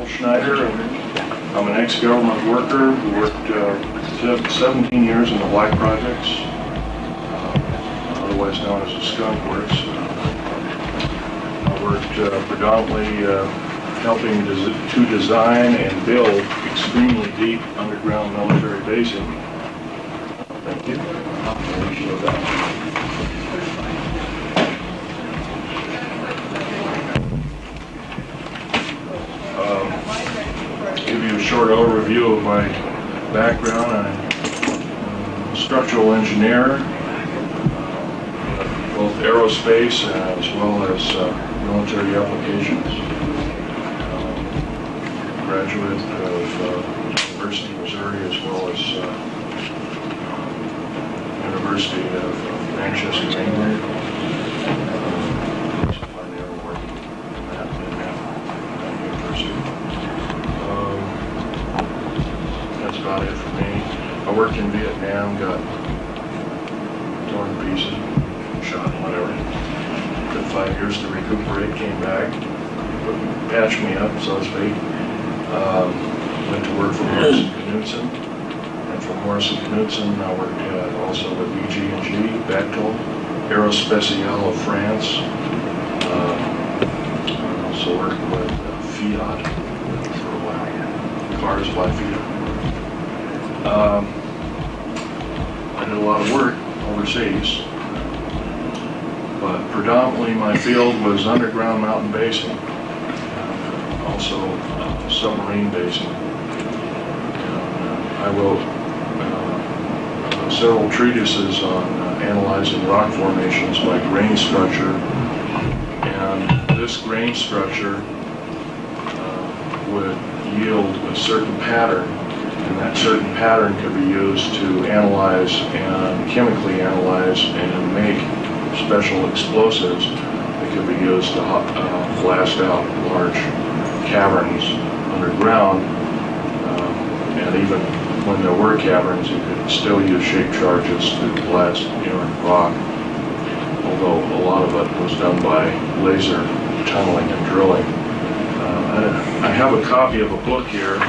Schneider. I'm an ex-government worker who worked 17 years in the black projects, otherwise known as the skunk works. I worked predominantly helping to design and build extremely deep underground military basing. Thank you. Give you a short overview of my background. I'm a structural engineer, both aerospace as well as military applications. Graduate of University of Missouri as well as University of Manchester, England. Primarily working in that university. That's about it for me. I worked in Vietnam, got torn to pieces, shot, whatever. Took 5 years to recuperate, came back, patched me up, so to speak. Went to work for Morrison Knudsen, and from Morrison Knudsen I worked also with EG&G, Bechtel, Aerospatiale of France. I also worked with Fiat for a while, cars by Fiat. I did a lot of work overseas, but predominantly my field was underground mountain basing, also submarine basing. I wrote several treatises on analyzing rock formations by grain structure, and this grain structure would yield a certain pattern, and that certain pattern could be used to analyze and chemically analyze and make special explosives that could be used to blast out large caverns underground, and even when there were caverns, you could still use shape charges to blast inert rock, although a lot of it was done by laser tunneling and drilling. I have a copy of a book here.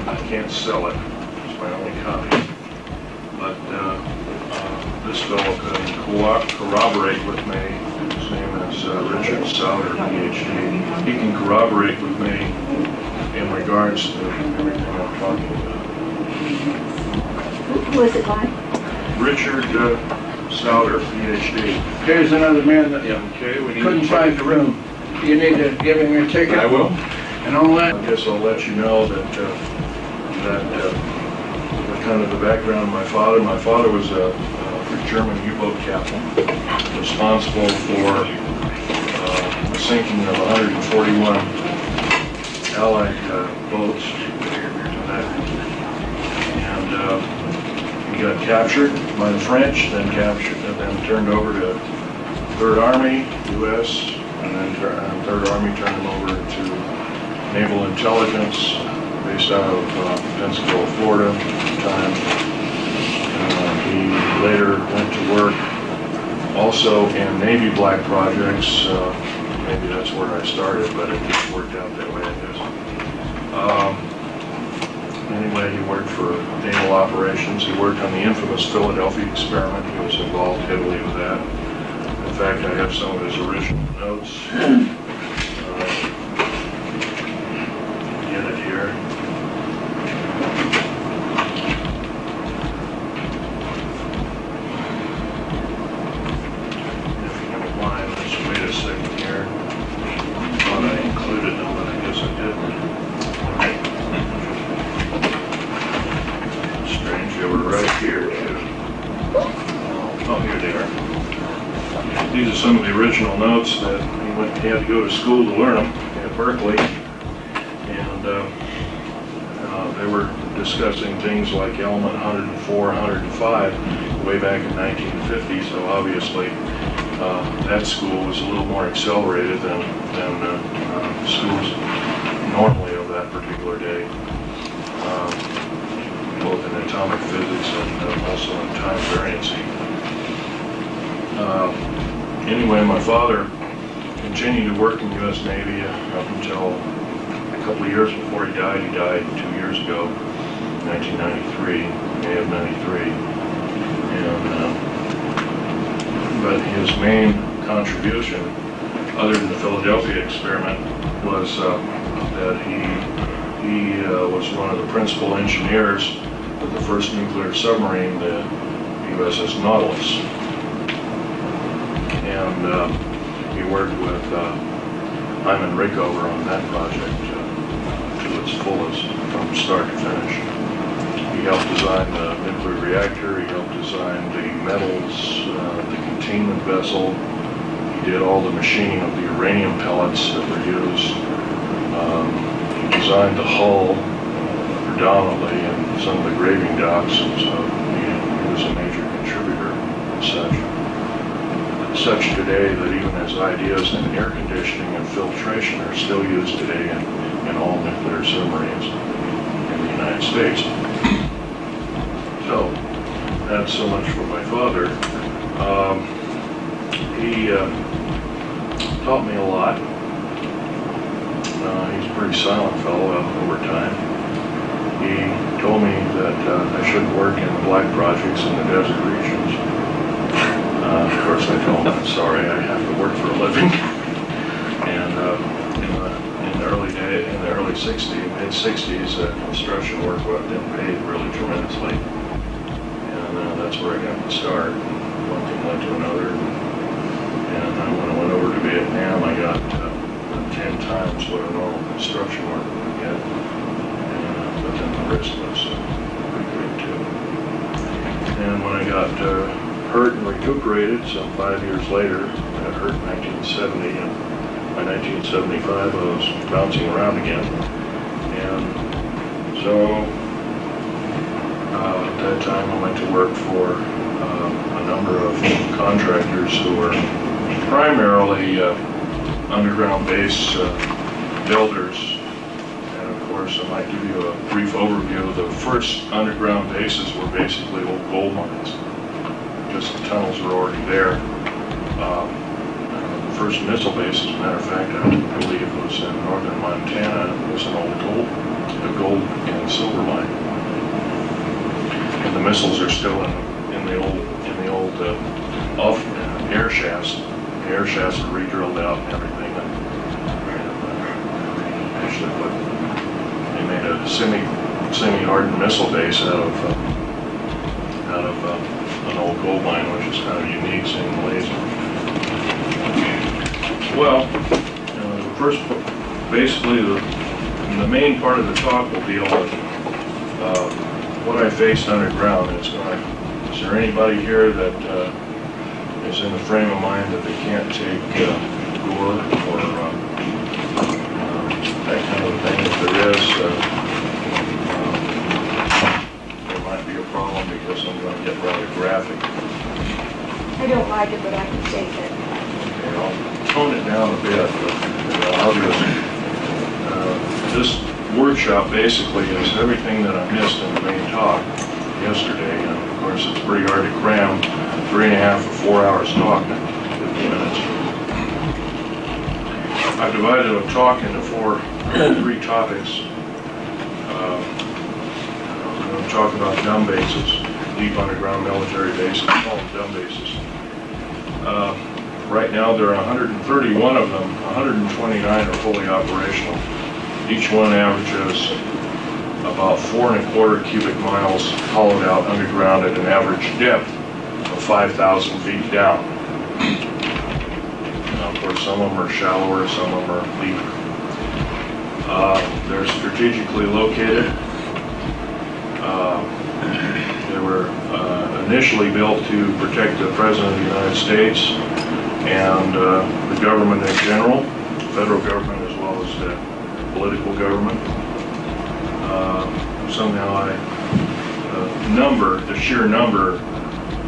I can't sell it, it's my only copy, but this fellow can corroborate with me. His name is Richard Souder, PhD. He can corroborate with me in regards to everything I'm talking about. Who is it by? Richard Souder, PhD. Here's another man that Okay, we need couldn't to find the room. You need to give him your ticket. I will. And all that. I guess I'll let you know that kind of the background of my father. My father was a German U.F.O captain, responsible for the sinking of 141 Allied boats, and he got captured by the French, then turned over to 3rd Army, U.S., and then 3rd Army turned him over to Naval Intelligence, based out of Pensacola, Florida at the time. He later went to work also in Navy black projects. Maybe that's where I started, but it just worked out that way, I guess. Anyway, he worked for naval operations. He worked on the infamous Philadelphia experiment. He was involved heavily with that. In fact, I have some of his original notes. Get it here. If you don't mind, let's wait a second here. I thought I included them, but I guess I didn't. Strange, they were right here, too. Oh, here they are. These are some of the original notes that he had to go to school to learn them at Berkeley. And they were discussing things like element 104, 105 way back in 1950, so obviously that school was a little more accelerated than schools normally of that particular day, both in atomic physics and also in time variancy. Anyway, my father continued to work in the U.S. Navy up until a couple of years before he died. He died 2 years ago, 1993, May of 93. But his main contribution, other than the Philadelphia experiment, was that he was one of the principal engineers of the first nuclear submarine, the USS Nautilus. And he worked with Hyman Rickover on that project to its fullest, from start to finish. He helped design the nuclear reactor, he helped design the metals, the containment vessel. He did all the machining of the uranium pellets that were used. He designed the hull predominantly and some of the graving docks, and so he was a major contributor and such today that even his ideas in air conditioning and filtration are still used today in all nuclear submarines in the United States. So, that's so much for my father. He taught me a lot. He's a pretty silent fellow over time. He told me that I shouldn't work in black projects in the desert regions. Of course, I told him, I'm sorry, I have to work for a living. And in the early 60s, mid-60s, construction work didn't pay really tremendously. And that's where I got to start. One thing led to another. And when I went over to Vietnam, I got 10 times what a normal construction worker would get. But then the risk was pretty great too. And when I got hurt and recuperated some 5 years later, I got hurt in 1970, and by 1975 I was bouncing around again. And so at that time I went to work for a number of contractors who were primarily underground base builders. And of course, I might give you a brief overview. The first underground bases were basically old gold mines. Just the tunnels were already there. The first missile base, as a matter of fact, I believe it was in northern Montana. It was an old gold and silver mine. And the missiles are still in the old air shafts. The air shafts are re-drilled out and everything. And actually, they made a semi-hardened missile base out of an old gold mine, which is kind of unique, seeing the laser. Well, basically the main part of the talk will deal with what I faced underground. Is there anybody here that is in the frame of mind that they can't take gore or that kind of thing? If there is, there might be a problem because I'm going to get rather graphic. I don't like it, but I can take it. Okay, I'll tone it down a bit, but obviously this workshop basically is everything that I missed in the main talk yesterday. And of course, it's pretty hard to cram 3.5 or 4 hours talk in 50 minutes. I've divided a talk into three topics. I'm going to talk about dumb bases, deep underground military bases, call them dumb bases. Right now there are 131 of them, 129 are fully operational. Each one averages about 4¼ cubic miles hollowed out underground at an average depth of 5,000 feet down. Now, of course, some of them are shallower, some of them are deeper. They're strategically located. They were initially built to protect the President of the United States and the government in general, the federal government as well as the political government. Somehow the sheer number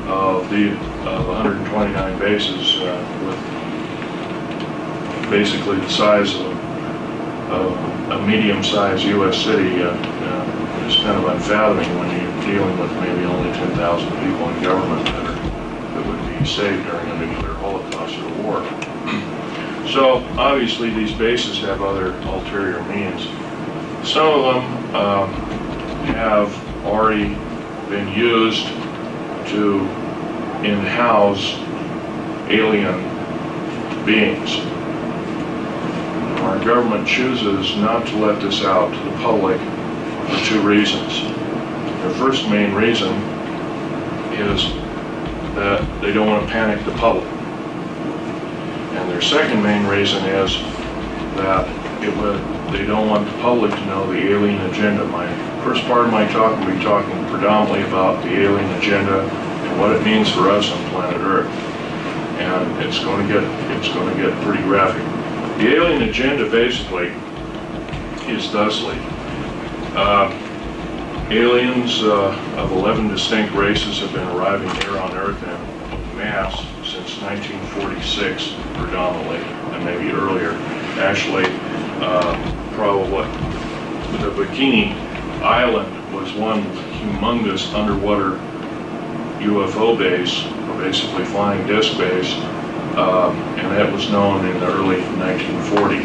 of 129 bases with basically the size of a medium-sized U.S. city is kind of unfathoming when you're dealing with maybe only 10,000 people in government that would be saved during a nuclear holocaust or war. So obviously these bases have other ulterior means. Some of them have already been used to in-house alien beings. Our government chooses not to let this out to the public for two reasons. Their first main reason is that they don't want to panic the public. And their second main reason is that they don't want the public to know the alien agenda. My first part of my talk will be talking predominantly about the alien agenda and what it means for us on planet Earth. And it's going to get pretty graphic. The alien agenda basically is thusly. Aliens of 11 distinct races have been arriving here on Earth in mass since 1946, predominantly, and maybe earlier. Actually, probably the Bikini Island was one humongous underwater U.F.O. base, or basically flying disc base, and that was known in the early 1940. I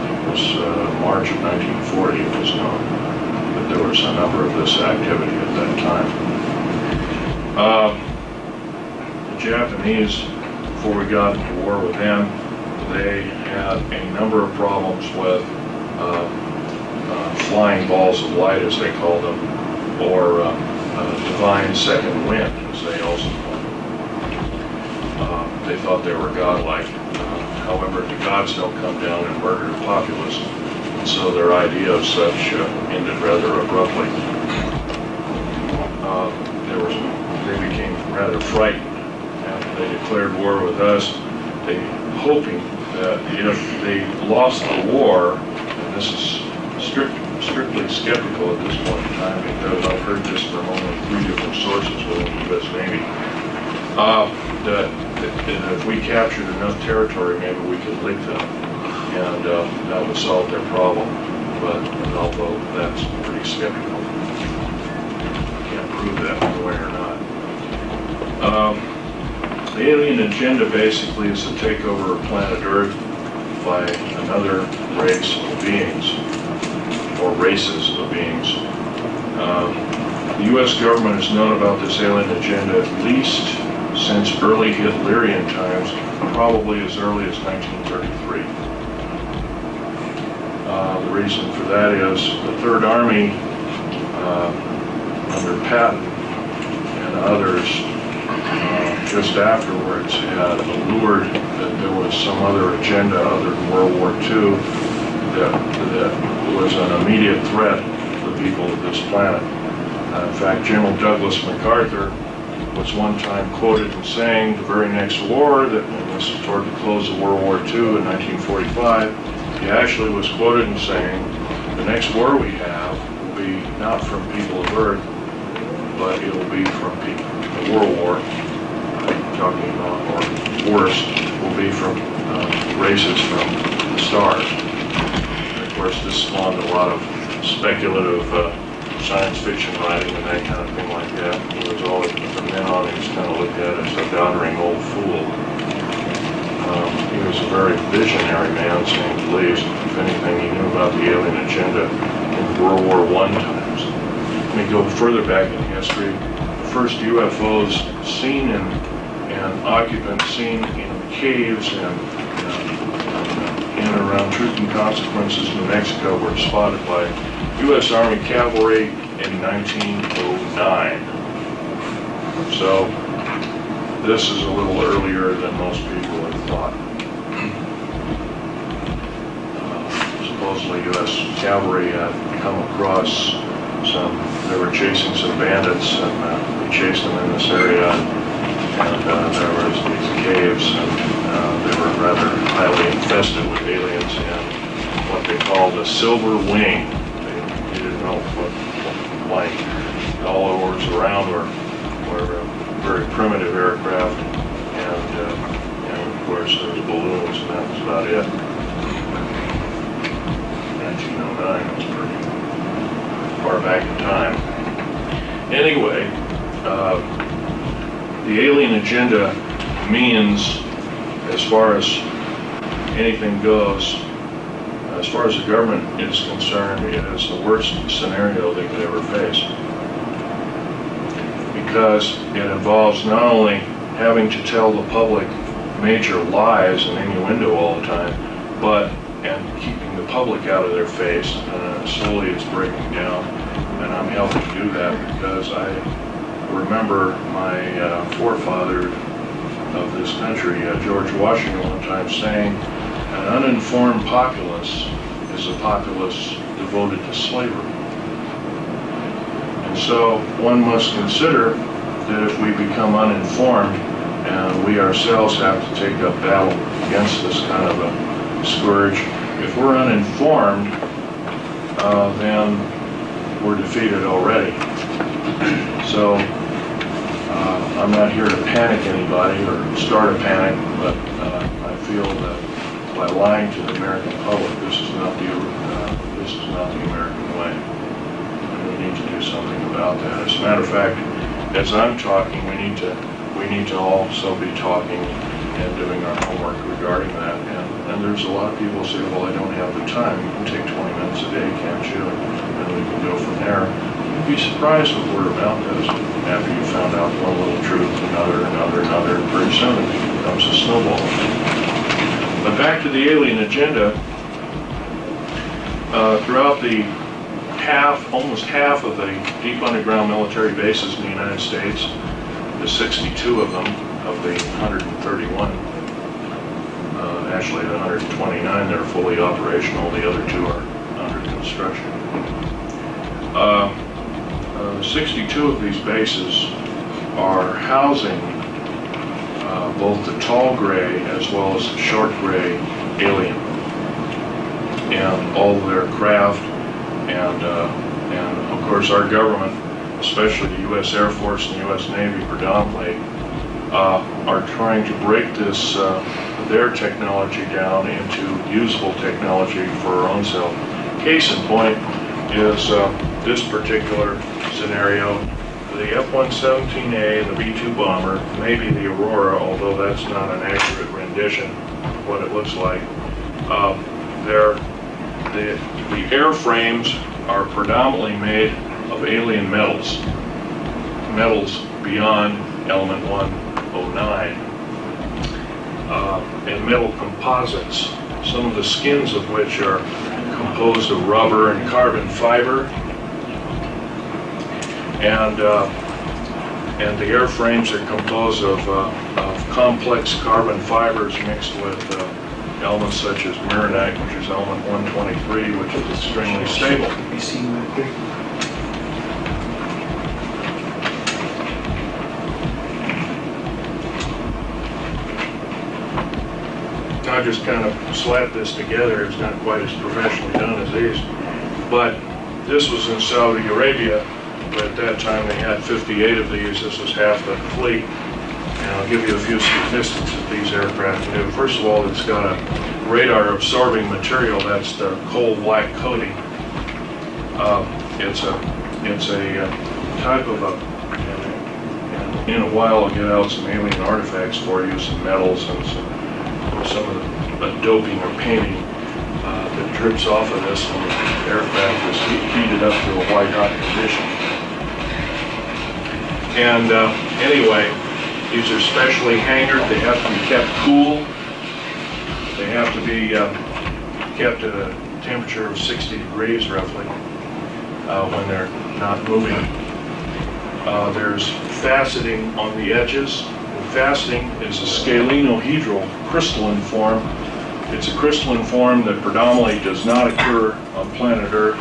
think it was March of 1940 it was known that there was a number of this activity at that time. The Japanese, before we got into war with them, they had a number of problems with flying balls of light, as they called them, or divine second wind, as they also called them. They thought they were godlike. However, the gods don't come down and murder the populace, and so their idea of such ended rather abruptly. They became rather frightened after they declared war with us, hoping that if they lost the war, and this is strictly skeptical at this point in time because I've heard this from only 3 different sources within the U.S. Navy, that if we captured enough territory, maybe we could lick them, and that would solve their problem. But although that's pretty skeptical, can't prove that one way or not. The alien agenda basically is to take over planet Earth by another race of beings, or races of beings. The U.S. government has known about this alien agenda at least since early Hitlerian times, probably as early as 1933. The reason for that is the Third Army, under Patton and others, just afterwards had allured that there was some other agenda other than World War II that was an immediate threat to the people of this planet. In fact, General Douglas MacArthur was one time quoted in saying the very next war, and this is toward the close of World War II in 1945, he actually was quoted in saying, the next war we have will be not from people of Earth, but it will be from people, the World War, talking about, or worse, will be from races from the stars. And of course, this spawned a lot of speculative science fiction writing and that kind of thing like that. He was always, the men on him was kind of looked at as a doddering old fool. He was a very visionary man, saying the least. If anything, he knew about the alien agenda in World War I times. Let me go further back in history. The first UFOs seen and occupants seen in caves and in and around Truth and Consequences, New Mexico, were spotted by U.S. Army cavalry in 1909. So this is a little earlier than most people have thought. Supposedly U.S. cavalry had come across they were chasing some bandits, and they chased them in this area, and there was these caves, and they were rather highly infested with aliens and what they called a silver wing. They didn't know what like. All that was around were very primitive aircraft, and of course there was balloons, and that was about it. 1909 was pretty far back in time. Anyway, the alien agenda means, as far as anything goes, as far as the government is concerned, it is the worst scenario they could ever face. Because it involves not only having to tell the public major lies and innuendo all the time, but keeping the public out of their face. Slowly it's breaking down, and I'm helping do that because I remember my forefather of this country, George Washington, one time saying, "An uninformed populace is a populace devoted to slavery." And so one must consider that if we become uninformed and we ourselves have to take up battle against this kind of a scourge, if we're uninformed, then we're defeated already. So I'm not here to panic anybody or start a panic, but I feel that by lying to the American public, this is not the American way. And we need to do something about that. As a matter of fact, as I'm talking, we need to also be talking and doing our homework regarding that. And there's a lot of people who say, well, I don't have the time. You can take 20 minutes a day, can't you? And we can go from there. You'd be surprised what word of mouth is after you found out one little truth, another, and pretty soon it becomes a snowball. But back to the alien agenda. Throughout the almost half of the deep underground military bases in the United States, the 62 of them, of the 131, actually the 129, they're fully operational, the other two are under construction. 62 of these bases are housing both the tall gray as well as the short gray alien and all of their craft, and of course our government, especially the U.S. Air Force and the U.S. Navy predominantly, are trying to break this their technology down into usable technology for our own self. Case in point is this particular scenario. The F-117A and the B-2 bomber, maybe the Aurora, although that's not an accurate rendition of what it looks like. The airframes are predominantly made of alien metals beyond element 109, and metal composites, some of the skins of which are composed of rubber and carbon fiber, and the airframes are composed of complex carbon fibers mixed with elements such as mironite, which is element 123, which is extremely stable. I just kind of slapped this together. It's not quite as professionally done as these, but this was in Saudi Arabia. But at that time they had 58 of these. This was half the fleet. And I'll give you a few statistics that these aircraft do. First of all, it's got a radar absorbing material. That's the coal black coating. It's a type of and in a while I'll get out some alien artifacts for you, some metals and some of the doping or painting that drips off of this when the aircraft is heated up to a white hot condition. And anyway, these are specially hangared. They have to be kept cool. They have to be kept at a temperature of 60 degrees roughly when they're not moving. There's faceting on the edges. Faceting is a scalenohedral crystalline form. It's a crystalline form that predominantly does not occur on planet Earth,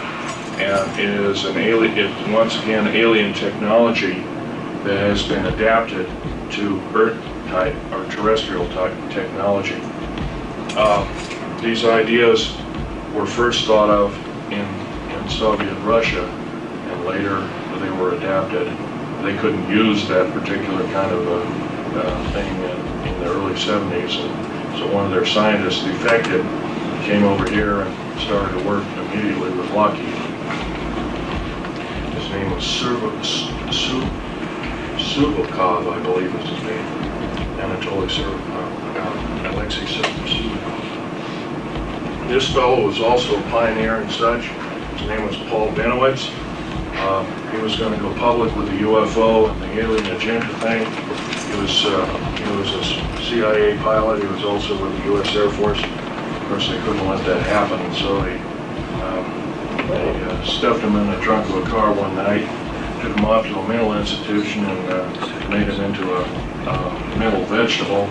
and is an alien, once again, alien technology that has been adapted to Earth-type or terrestrial-type technology. These ideas were first thought of in Soviet Russia, and later they were adapted. They couldn't use that particular kind of thing in the early 70s, and so one of their scientists defected, came over here and started to work immediately with Lockheed. His name was Subakov, I believe is his name. Anatoly Subakov, Alexei Subakov. This fellow was also a pioneer and such. His name was Paul Benowitz. He was going to go public with the U.F.O. and the alien agenda thing. He was a CIA pilot. He was also with the U.S. Air Force. Of course, they couldn't let that happen, and so they stuffed him in the trunk of a car one night, took him off to a mental institution, and made him into a mental vegetable.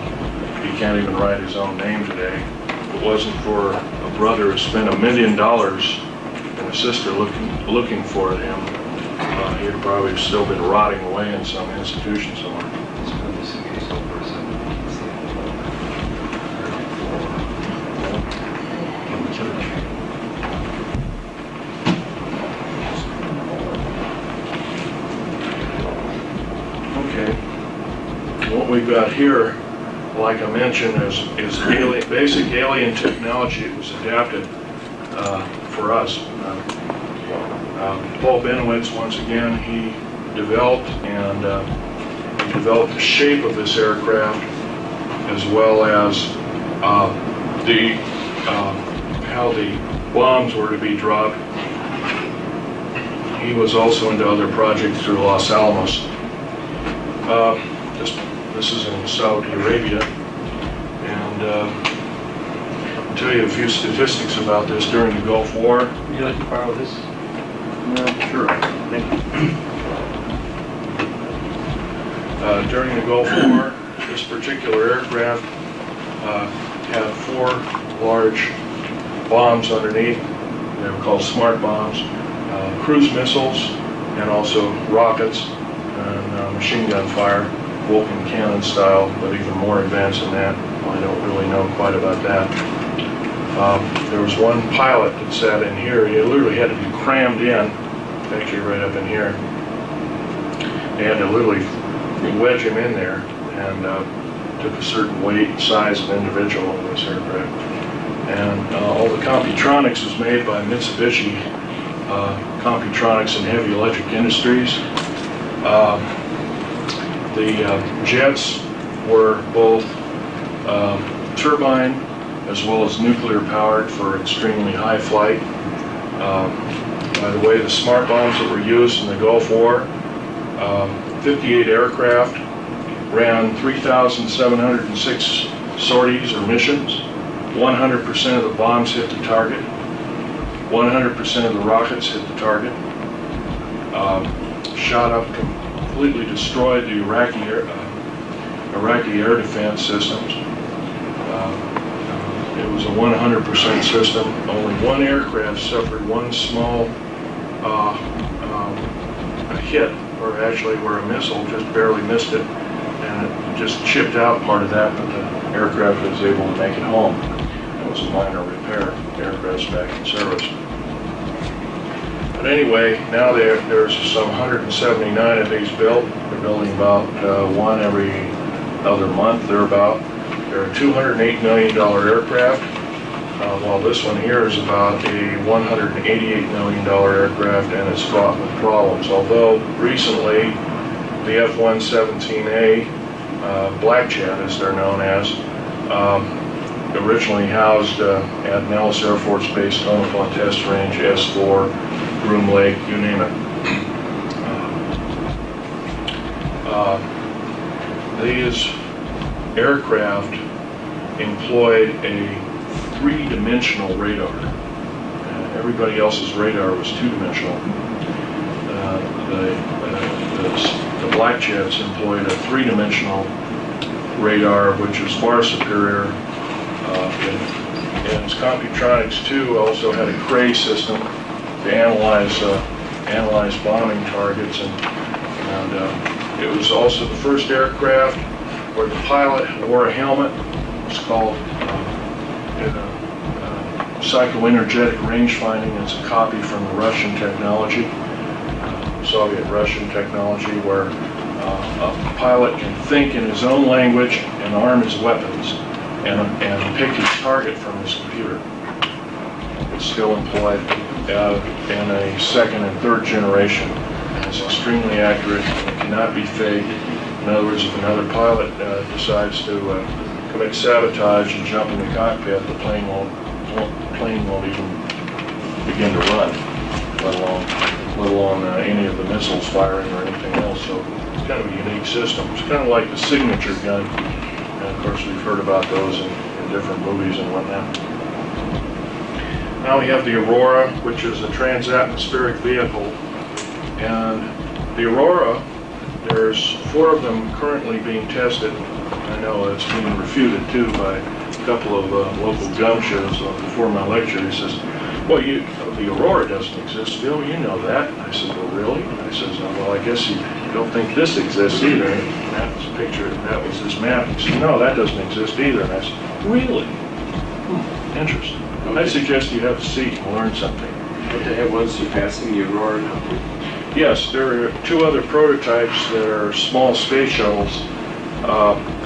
He can't even write his own name today. If it wasn't for a brother who spent $1 million and a sister looking for him, he'd probably still been rotting away in some institution somewhere. Okay. What we've got here, like I mentioned, is basic alien technology. It was adapted for us. Paul Benowitz, once again, he developed the shape of this aircraft, as well as how the bombs were to be dropped. He was also into other projects through Los Alamos. This is in Saudi Arabia, and I'll tell you a few statistics about this during the Gulf War. Would you like to borrow this? Yeah, sure. Thank you. During the Gulf War, this particular aircraft had 4 large bombs underneath. They were called smart bombs, cruise missiles, and also rockets and machine gun fire, Vulcan cannon style, but even more advanced than that. I don't really know quite about that. There was one pilot that sat in here. He literally had to be crammed in, actually right up in here. They had to literally wedge him in there, and took a certain weight and size of individual in this aircraft. And all the Computronics was made by Mitsubishi Computronics and Heavy Electric Industries. The jets were both turbine as well as nuclear powered for extremely high flight. By the way, the smart bombs that were used in the Gulf War, 58 aircraft ran 3,706 sorties or missions. 100% of the bombs hit the target. 100% of the rockets hit the target. Shot up, completely destroyed the Iraqi air defense systems. It was a 100% system. Only one aircraft suffered one small hit, or actually where a missile just barely missed it, and it just chipped out part of that, but the aircraft was able to make it home. It was a minor repair. The aircraft's back in service. But anyway, now there's some 179 of these built. They're building about one every other month, thereabout. They're a $208 million aircraft, while this one here is about a $188 million aircraft, and it's fraught with problems. Although recently, the F-117A, Black Jet as they're known as, originally housed at Nellis Air Force Base, Tonopah Test Range, S4, Groom Lake, you name it. These aircraft employed a 3-dimensional radar. Everybody else's radar was 2-dimensional. The Black Jets employed a 3-dimensional radar, which is far superior. And Computronics too also had a Cray system to analyze bombing targets, and it was also the first aircraft where the pilot wore a helmet. It's called psychoenergetic range finding. It's a copy from the Russian technology, Soviet-Russian technology, where a pilot can think in his own language and arm his weapons and pick his target from his computer. It's still employed in a second and third generation. It's extremely accurate. It cannot be faked. In other words, if another pilot decides to commit sabotage and jump in the cockpit, the plane plane won't even begin to run, let alone any of the missiles firing or anything else. So it's kind of a unique system. It's kind of like the signature gun. And of course, we've heard about those in different movies and whatnot. Now we have the Aurora, which is a trans-atmospheric vehicle. And the Aurora, there's 4 of them currently being tested. I know it's being refuted too by a couple of local gun shows before my lecture. He says, well, the Aurora doesn't exist, Bill, you know that. I said, well, really? I says, well, I guess you don't think this exists either. And that was a picture, that was this map. He said, no, that doesn't exist either. And I said, really? Interesting. I suggest you have a seat and learn something. What the heck was surpassing the Aurora now? Yes, there are 2 other prototypes that are small space shuttles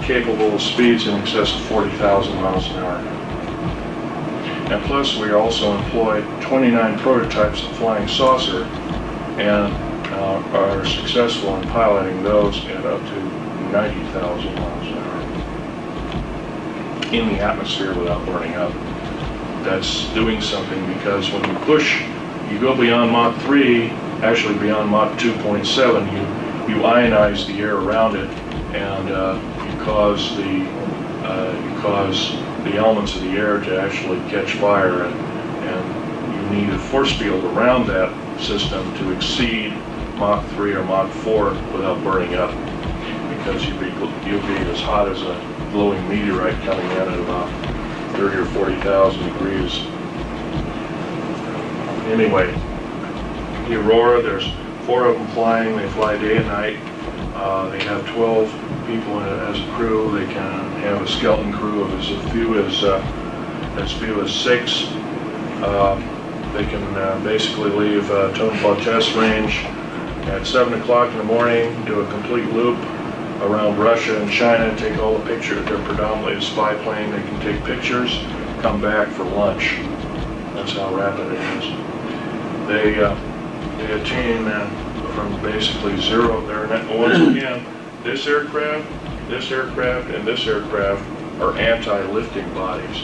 capable of speeds in excess of 40,000 miles an hour. And plus, we also employ 29 prototypes of flying saucer and are successful in piloting those at up to 90,000 miles an hour in the atmosphere without burning up. That's doing something because when you push, you go beyond Mach 3, actually beyond Mach 2.7, you ionize the air around it, and you cause the elements of the air to actually catch fire, and you need a force field around that system to exceed Mach 3 or Mach 4 without burning up, because you'll be as hot as a glowing meteorite coming in at about 30 or 40,000 degrees. Anyway, the Aurora, there's 4 of them flying. They fly day and night. They have 12 people in it as a crew. They can have a skeleton crew of as few as 6. They can basically leave Tonopah Test Range at 7 o'clock in the morning, do a complete loop around Russia and China, take all the pictures. They're predominantly a spy plane. They can take pictures, come back for lunch. That's how rapid it is. They attain from basically zero. Once again, this aircraft, and this aircraft are anti-lifting bodies.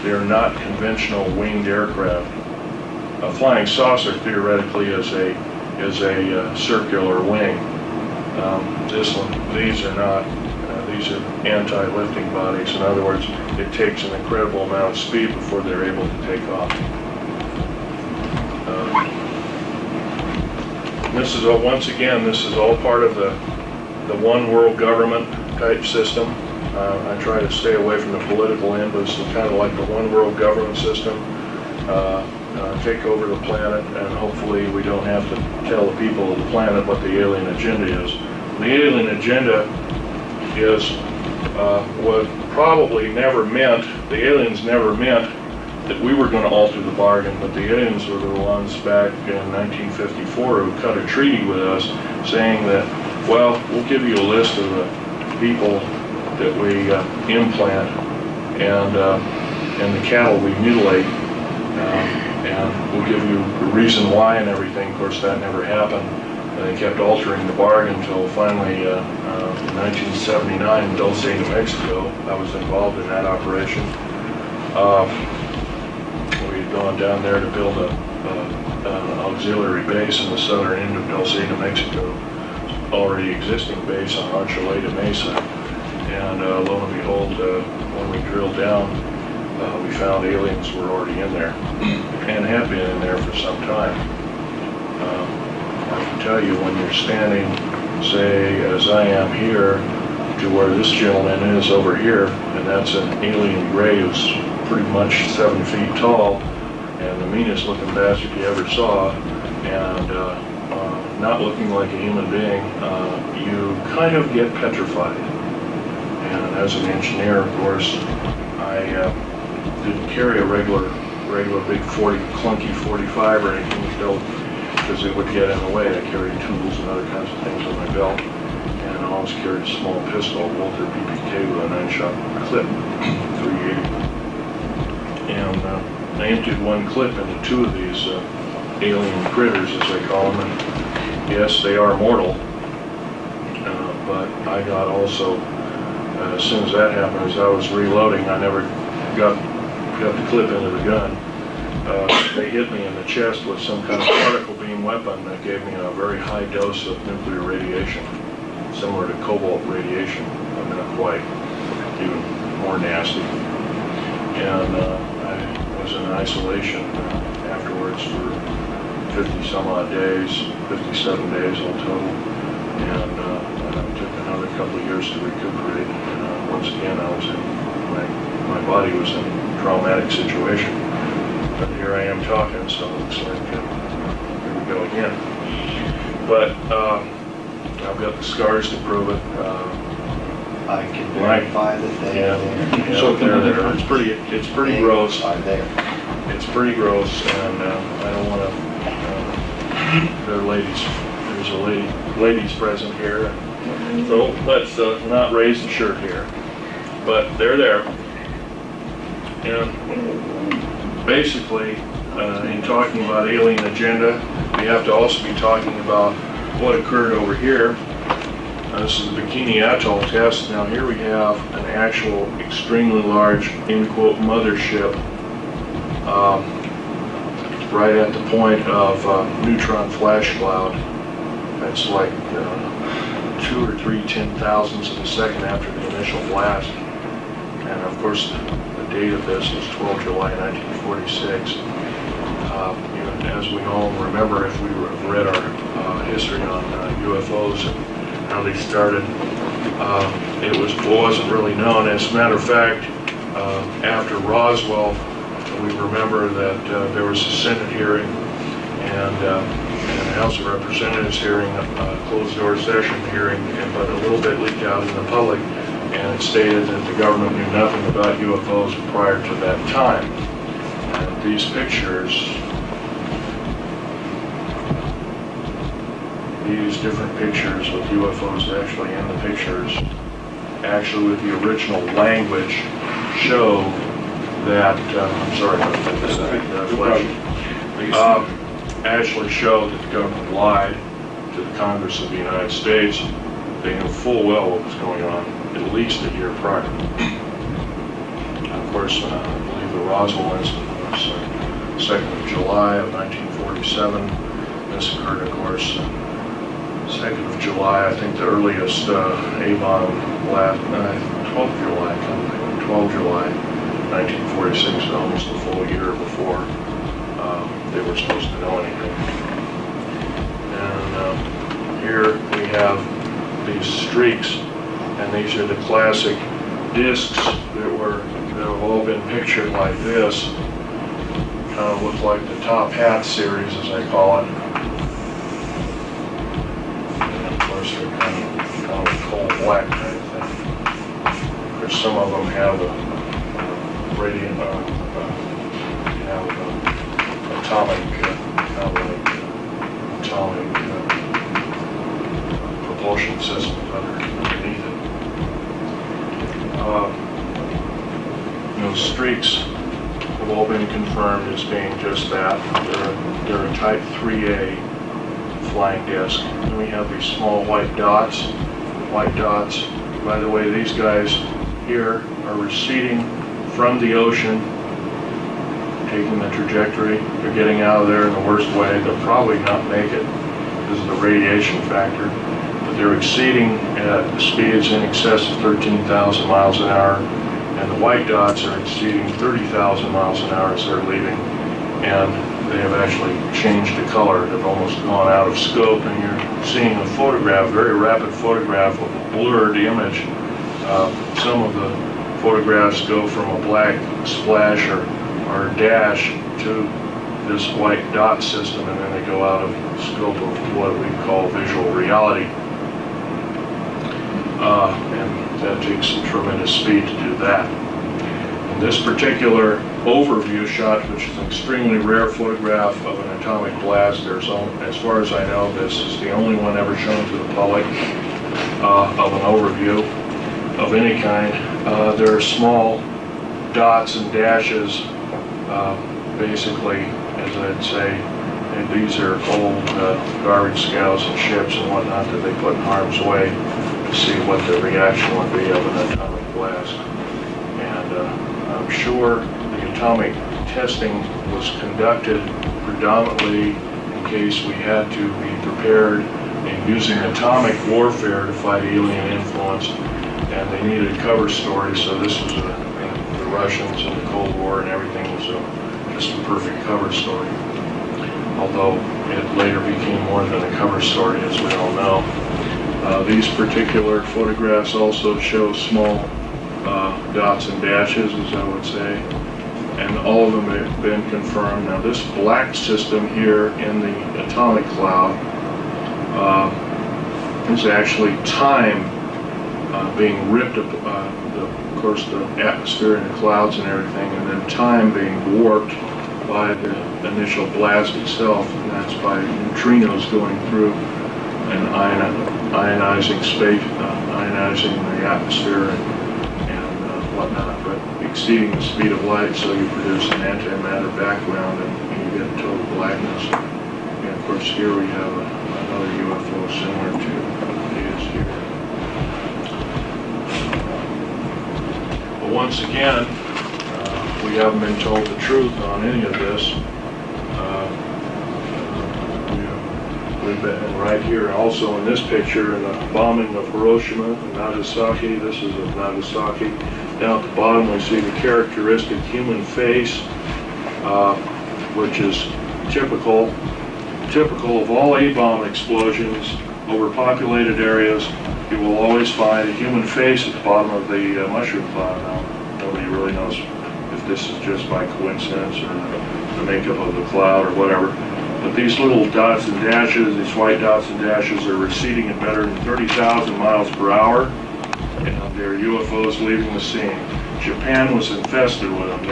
They're not conventional winged aircraft. A flying saucer theoretically is a circular wing. These are not. These are anti-lifting bodies. In other words, it takes an incredible amount of speed before they're able to take off. This is all part of the one world government type system. I try to stay away from the political end, but it's kind of like the one world government system. Take over the planet, and hopefully we don't have to tell the people of the planet what the alien agenda is. The alien agenda is what probably never meant, the aliens never meant that we were going to alter the bargain, but the aliens were the ones back in 1954 who cut a treaty with us saying that, well, we'll give you a list of the people that we implant and the cattle we mutilate, and we'll give you the reason why and everything. Of course, that never happened. And they kept altering the bargain until finally in 1979 in Dulce, New Mexico, I was involved in that operation. We'd gone down there to build an auxiliary base in the southern end of Dulce, New Mexico, already existing base on Archuleta Mesa. And lo and behold, when we drilled down, we found aliens were already in there and have been in there for some time. I can tell you when you're standing, say, as I am here, to where this gentleman is over here, and that's an alien gray who's pretty much 7 feet tall, and the meanest looking bastard you ever saw, and not looking like a human being, you kind of get petrified. And as an engineer, of course, I didn't carry a regular big clunky 45 or anything built, because it would get in the way. I carried tools and other kinds of things on my belt, and I always carried a small pistol, Walter PPK with a 9-shot clip, 380. And I emptied one clip into 2 of these alien critters, as they call them, and yes, they are mortal, but I got also, as soon as that happened, as I was reloading, I never got got the clip into the gun, they hit me in the chest with some kind of particle beam weapon that gave me a very high dose of nuclear radiation, similar to cobalt radiation, but not quite, even more nasty. And I was in isolation afterwards for 50 some odd days, 57 days all total, and it took another couple of years to recuperate. And once again, I was in, my body was in a traumatic situation. But here I am talking, so it looks like here we go again. But I've got the scars to prove it. I can verify that they are there. So they're there. It's pretty They gross. are there. It's pretty gross, and I don't want to. There are ladies. There's a ladies present here, so let's not raise the shirt here. But they're there, and basically, in talking about alien agenda, we have to also be talking about what occurred over here. This is the Bikini Atoll test. Now here we have an actual extremely large, in quote, mothership right at the point of neutron flash cloud. That's like 2 or 3 10,000ths of a second after the initial blast. And of course, the date of this was 12 July 1946. As we all remember, if we have read our history on UFOs and how they started, it wasn't really known. As a matter of fact, after Roswell, we remember that there was a Senate hearing and a House of Representatives hearing, a closed-door session hearing, but a little bit leaked out in the public, and it stated that the government knew nothing about UFOs prior to that time. And these pictures, these different pictures with UFOs actually in the pictures, actually with the original language, show that, I'm sorry about that, flash, actually show that the government lied to the Congress of the United States. They knew full well what was going on at least a year prior. Of course, I believe the Roswell incident was 2nd of July of 1947. This occurred, of course, 2nd of July. I think the earliest A-bomb blast, 12th July, 12 July 1946, almost a full year before they were supposed to know anything. And here we have these streaks, and these are the classic discs that have all been pictured like this. Kind of look like the Top Hat series, as I call it. And of course, they're kind of a coal black kind of thing. Of course, some of them have a radiant, atomic propulsion system underneath it. Those streaks have all been confirmed as being just that. They're a Type 3A flying disc. And we have these small white dots. White dots. By the way, these guys here are receding from the ocean, taking the trajectory. They're getting out of there in the worst way. They'll probably not make it because of the radiation factor, but they're exceeding at speeds in excess of 13,000 miles an hour, and the white dots are exceeding 30,000 miles an hour as they're leaving, and they have actually changed the color. They've almost gone out of scope, and you're seeing a photograph, very rapid photograph of a blurred image. Some of the photographs go from a black splash or dash to this white dot system, and then they go out of scope of what we call visual reality. And that takes some tremendous speed to do that. In this particular overview shot, which is an extremely rare photograph of an atomic blast, as far as I know, this is the only one ever shown to the public of an overview of any kind. There are small dots and dashes, basically, as I'd say, and these are old garbage scows and ships and whatnot that they put in harm's way to see what the reaction would be of an atomic blast. And I'm sure the atomic testing was conducted predominantly in case we had to be prepared in using atomic warfare to fight alien influence, and they needed a cover story, so this was the Russians and the Cold War and everything was just a perfect cover story. Although it later became more than a cover story, as we all know. These particular photographs also show small dots and dashes, as I would say, and all of them have been confirmed. Now this black system here in the atomic cloud is actually time being ripped up, of course the atmosphere and the clouds and everything, and then time being warped by the initial blast itself, and that's by neutrinos going through and ionizing space, ionizing the atmosphere and whatnot, but exceeding the speed of light, so you produce an antimatter background and you get total blackness. And of course here we have another UFO similar to what it is here. But once again, we haven't been told the truth on any of this. We've been right here, also in this picture, in the bombing of Hiroshima and Nagasaki. This is of Nagasaki. Down at the bottom, we see the characteristic human face, which is typical of all A-bomb explosions over populated areas. You will always find a human face at the bottom of the mushroom cloud. Now, nobody really knows if this is just by coincidence or the makeup of the cloud or whatever. But these little dots and dashes, these white dots and dashes, are receding at better than 30,000 miles per hour, and they're UFOs leaving the scene. Japan was infested with them.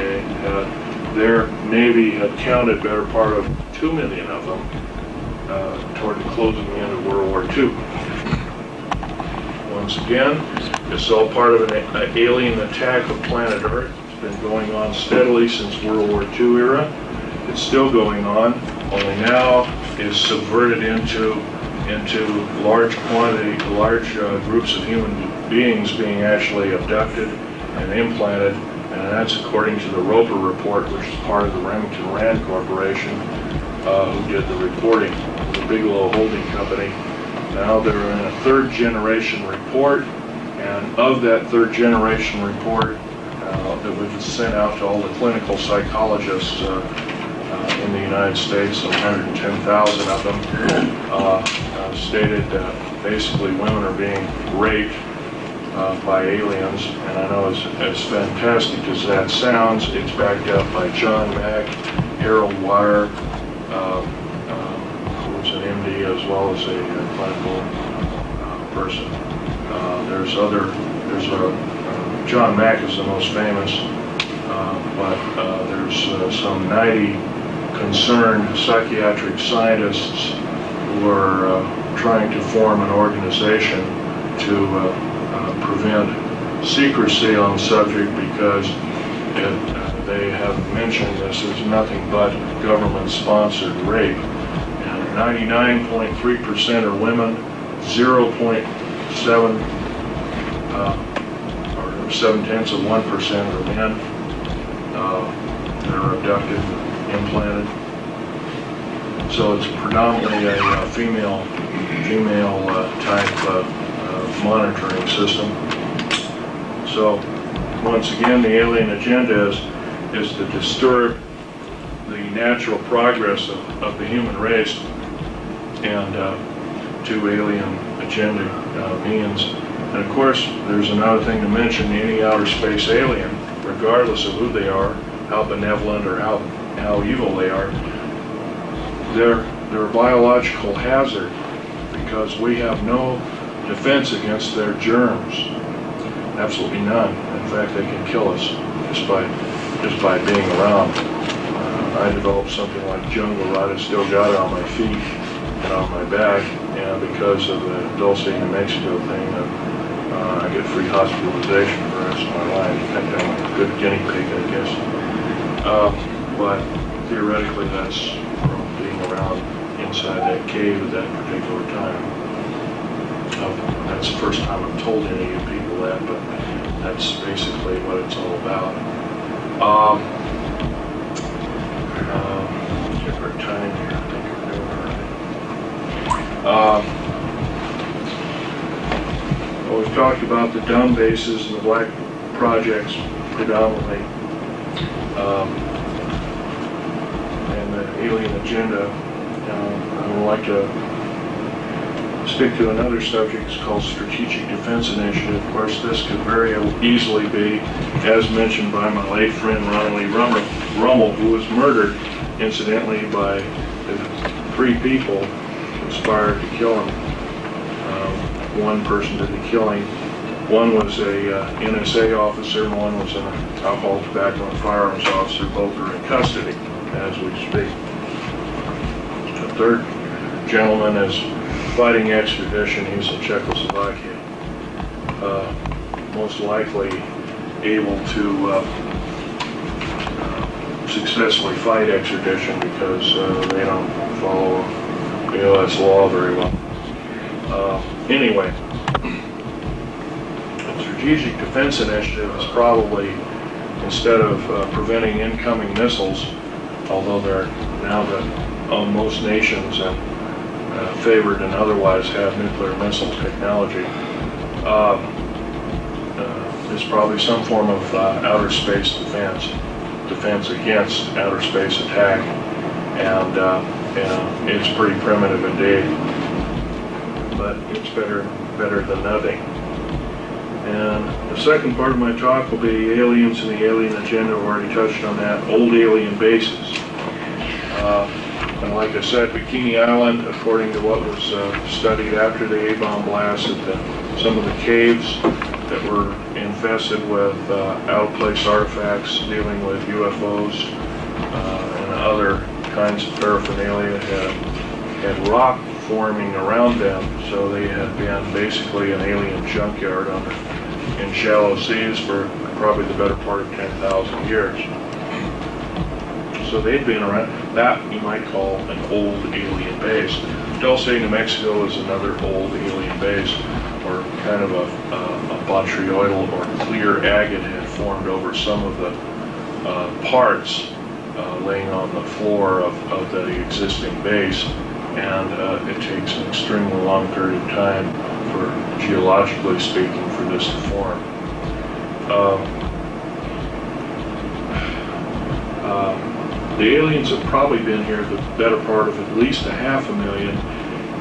Their Navy had counted better part of 2 million of them toward the closing end of World War II. Once again, this is all part of an alien attack of planet Earth. It's been going on steadily since World War II era. It's still going on, only now is subverted into large groups of human beings being actually abducted and implanted, and that's according to the Roper report, which is part of the Remington Rand Corporation, who did the reporting, the Bigelow Holding Company. Now they're in a third generation report, and of that third generation report that was sent out to all the clinical psychologists in the United States, 110,000 of them, stated that basically women are being raped by aliens. And I know as fantastic as that sounds, it's backed up by John Mack, Harold Wire, who's an MD as well as a clinical person. John Mack is the most famous, but there's some 90 concerned psychiatric scientists who are trying to form an organization to prevent secrecy on the subject, because they have mentioned this is nothing but government-sponsored rape. And 99.3% are women, 0.7 or 0.7% are men that are abducted, implanted. So it's predominantly a female type monitoring system. So once again, the alien agenda is to disturb the natural progress of the human race, and two alien agenda means. And of course, there's another thing to mention: any outer space alien, regardless of who they are, how benevolent or how evil they are, they're a biological hazard, because we have no defense against their germs. Absolutely none. In fact, they can kill us just by being around. I developed something like jungle rot. I still got it on my feet and on my back, and because of the Dulce, New Mexico thing, I get free hospitalization for the rest of my life. In fact, I'm a good guinea pig, I guess. But theoretically, that's from being around inside that cave at that particular time. That's the first time I've told any of you people that, but that's basically what it's all about. Well, we've talked about the dumb bases and the black projects predominantly, and the alien agenda. I would like to stick to another subject. It's called Strategic Defense Initiative. Of course, this could very easily be, as mentioned by my late friend Ronald E. Rummel, who was murdered, incidentally, by the 3 people who conspired to kill him. One person did the killing. One was a NSA officer, and one was an alcohol, tobacco, and firearms officer. Both are in custody as we speak. The third gentleman is fighting extradition. He's in Czechoslovakia. Most likely able to successfully fight extradition because they don't follow the U.S. law very well. Anyway, the Strategic Defense Initiative is probably, instead of preventing incoming missiles, although they're now most nations and favored and otherwise have nuclear missile technology, is probably some form of outer space defense against outer space attack, and it's pretty primitive indeed, but it's better than nothing. And the second part of my talk will be aliens and the alien agenda. I've already touched on that. Old alien bases. And like I said, Bikini Island, according to what was studied after the A-bomb blast, some of the caves that were infested with out-of-place artifacts dealing with UFOs and other kinds of paraphernalia had rock forming around them, so they had been basically an alien junkyard in shallow seas for probably the better part of 10,000 years. So they'd been around. That you might call an old alien base. Dulce, New Mexico is another old alien base, or kind of a botryoidal or clear agate had formed over some of the parts laying on the floor of the existing base, and it takes an extremely long period of time, for geologically speaking, for this to form. The aliens have probably been here the better part of at least 500,000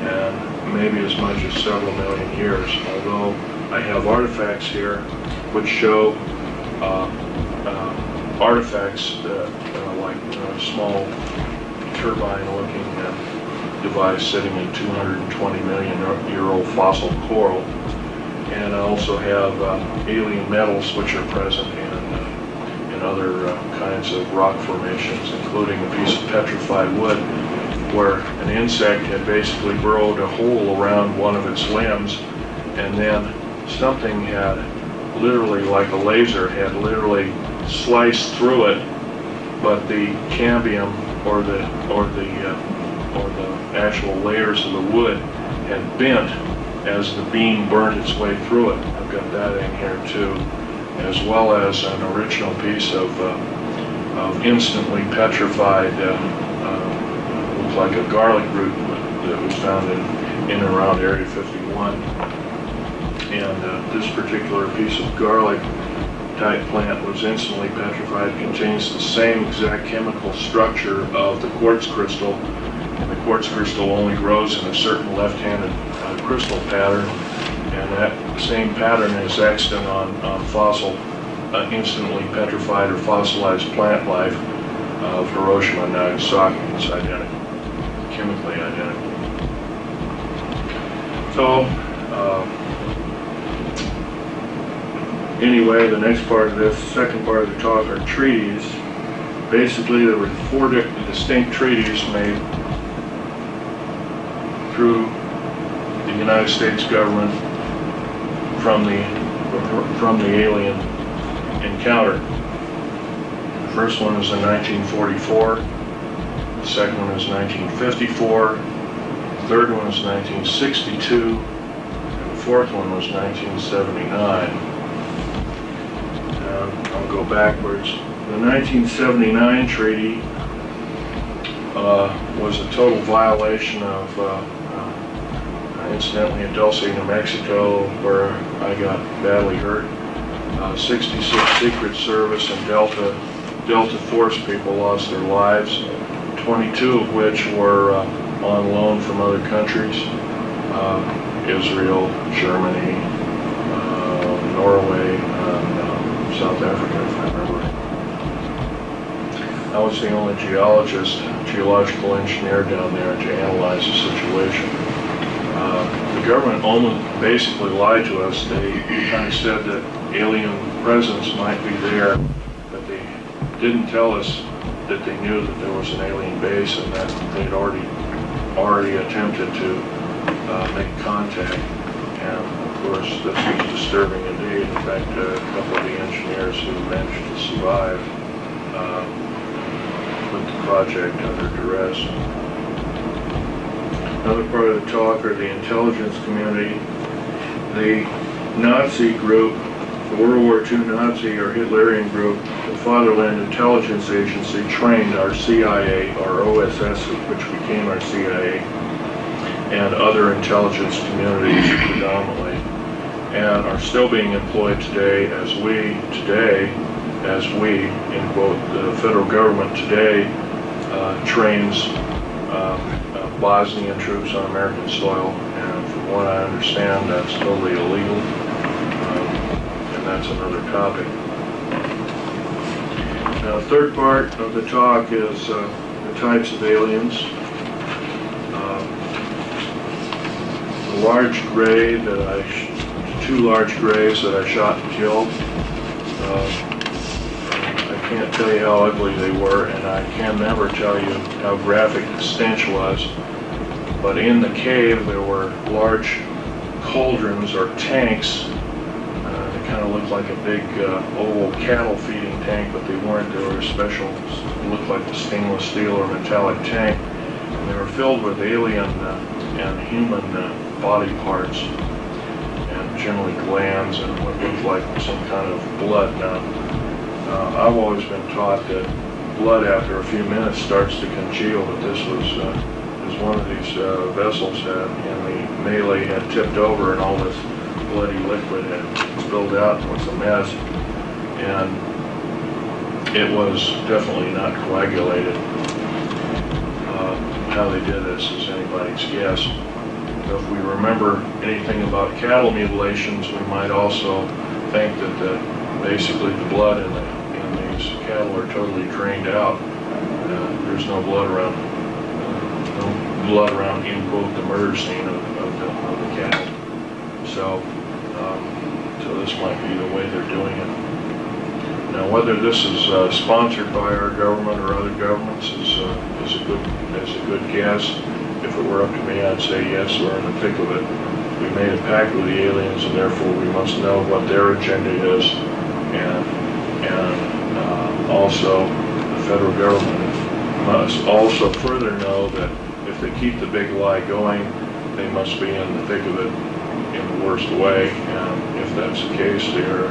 and maybe as much as several million years, although I have artifacts here which show artifacts that like a small turbine-looking device sitting in 220 million year old fossil coral, and I also have alien metals which are present in other kinds of rock formations, including a piece of petrified wood where an insect had basically burrowed a hole around one of its limbs, and then something had literally, like a laser, had literally sliced through it, but the cambium or the actual layers of the wood had bent as the beam burned its way through it. I've got that in here too, as well as an original piece of instantly petrified, looks like a garlic root that was found in and around Area 51. And this particular piece of garlic type plant was instantly petrified, contains the same exact chemical structure of the quartz crystal, and the quartz crystal only grows in a certain left-handed crystal pattern, and that same pattern is extant on fossil, instantly petrified or fossilized plant life of Hiroshima and Nagasaki. It's identical, chemically identical. So, anyway, the next part of this, second part of the talk, are treaties. Basically, there were 4 distinct treaties made through the United States government from the alien encounter. The first one was in 1944. The second one was 1954. The third one was 1962. And the fourth one was 1979. I'll go backwards. The 1979 treaty was a total violation of incidentally in Dulce, New Mexico, where I got badly hurt. 66 Secret Service and Delta Force people lost their lives, 22 of which were on loan from other countries, Israel, Germany, Norway, and South Africa, if I remember. I was the only geological engineer down there to analyze the situation. The government basically lied to us. They kind of said that alien presence might be there, but they didn't tell us that they knew that there was an alien base and that they'd already attempted to make contact. And of course, this was disturbing indeed. In fact, a couple of the engineers who managed to survive put the project under duress. Another part of the talk are the intelligence community. The Nazi group, the World War II Nazi or Hitlerian group, the Fatherland Intelligence Agency trained our CIA, our OSS, which became our CIA, and other intelligence communities predominantly, and are still being employed today as we, in quote, the federal government today trains Bosnian troops on American soil, and from what I understand, that's totally illegal, and that's another topic. Now, the third part of the talk is the types of aliens. The large gray two large grays that I shot and killed, I can't tell you how ugly they were, and I can never tell you how graphic the stench was. But in the cave there were large cauldrons or tanks. They kind of looked like a big oval cattle feeding tank, but they weren't. They were special, looked like a stainless steel or metallic tank. And they were filled with alien and human body parts, and generally glands and what looked like some kind of blood. Now, I've always been taught that blood after a few minutes starts to congeal, but this was one of these vessels in the melee had tipped over and all this bloody liquid had spilled out and was a mess, and it was definitely not coagulated. How they did this is anybody's guess. If we remember anything about cattle mutilations, we might also think that basically the blood in these cattle are totally drained out. There's no blood around, in quote, the murder scene of the cattle. So this might be the way they're doing it. Now, whether this is sponsored by our government or other governments is a good guess. If it were up to me, I'd say yes, we're in the thick of it. We made a pact with the aliens, and therefore we must know what their agenda is, and also the federal government must also further know that if they keep the big lie going, they must be in the thick of it in the worst way, and if that's the case, they're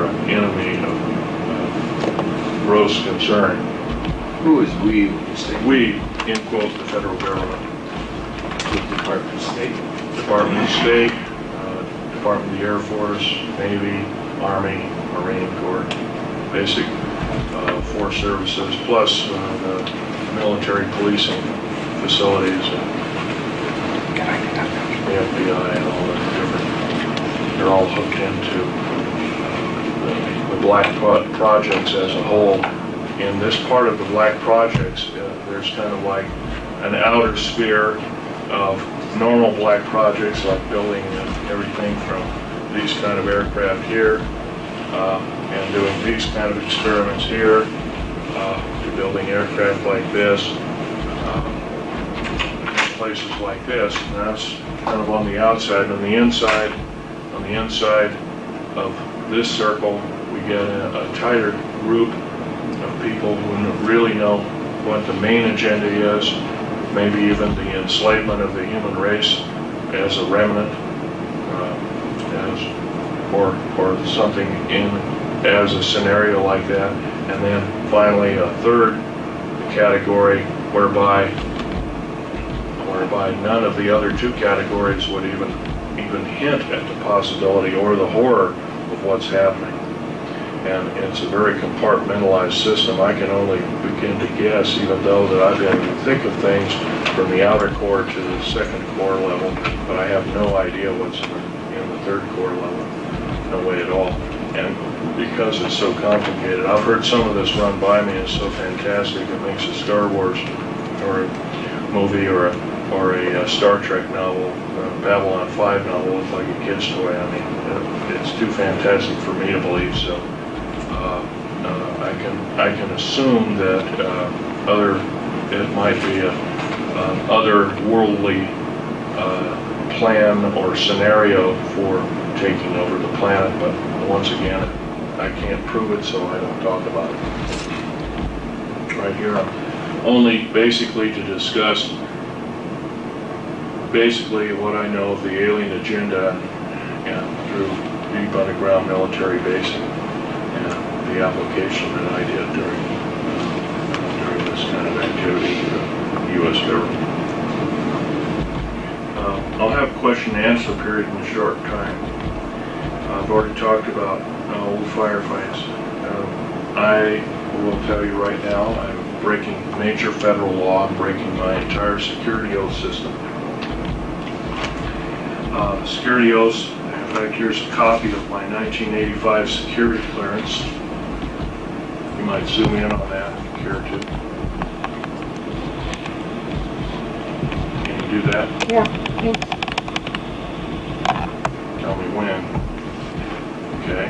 an enemy of gross concern. Who is we when you say We, in quote, the federal government. the Department of State? Department of State, Department of the Air Force, Navy, Army, Marine Corps, basic force services, plus the military policing facilities, and the FBI and all that different. They're all hooked into the black projects as a whole. In this part of the black projects, there's kind of like an outer sphere of normal black projects, like building everything from these kind of aircraft here, and doing these kind of experiments here, to building aircraft like this, places like this. And that's kind of on the outside. On the inside of this circle, we get a tighter group of people who really know what the main agenda is, maybe even the enslavement of the human race as a remnant, or something as a scenario like that. And then finally a third category whereby, whereby none of the other two categories would even hint at the possibility or the horror of what's happening. And it's a very compartmentalized system. I can only begin to guess, even though that I've been in the thick of things from the outer core to the second core level, but I have no idea what's in the third core level. No way at all. And because it's so complicated, I've heard some of this run by me. It's so fantastic. It makes a Star Wars or a movie or a Star Trek novel, a Babylon 5 novel look like a kid's toy. I mean, it's too fantastic for me to believe. So I can assume that it might be a otherworldly plan or scenario for taking over the planet, but once again, I can't prove it, so I don't talk about it. Right here, only basically to discuss basically what I know of the alien agenda and through deep underground military basing and the application that I did during this kind of activity for the U.S. government. I'll have a question and answer period in a short time. I've already talked about old firefights. I will tell you right now, I'm breaking major federal law. I'm breaking my entire security oath system. The security oaths, in fact, here's a copy of my 1985 security clearance. You might zoom in on that if you care to. Can you do that? Yeah. Tell me when. Okay.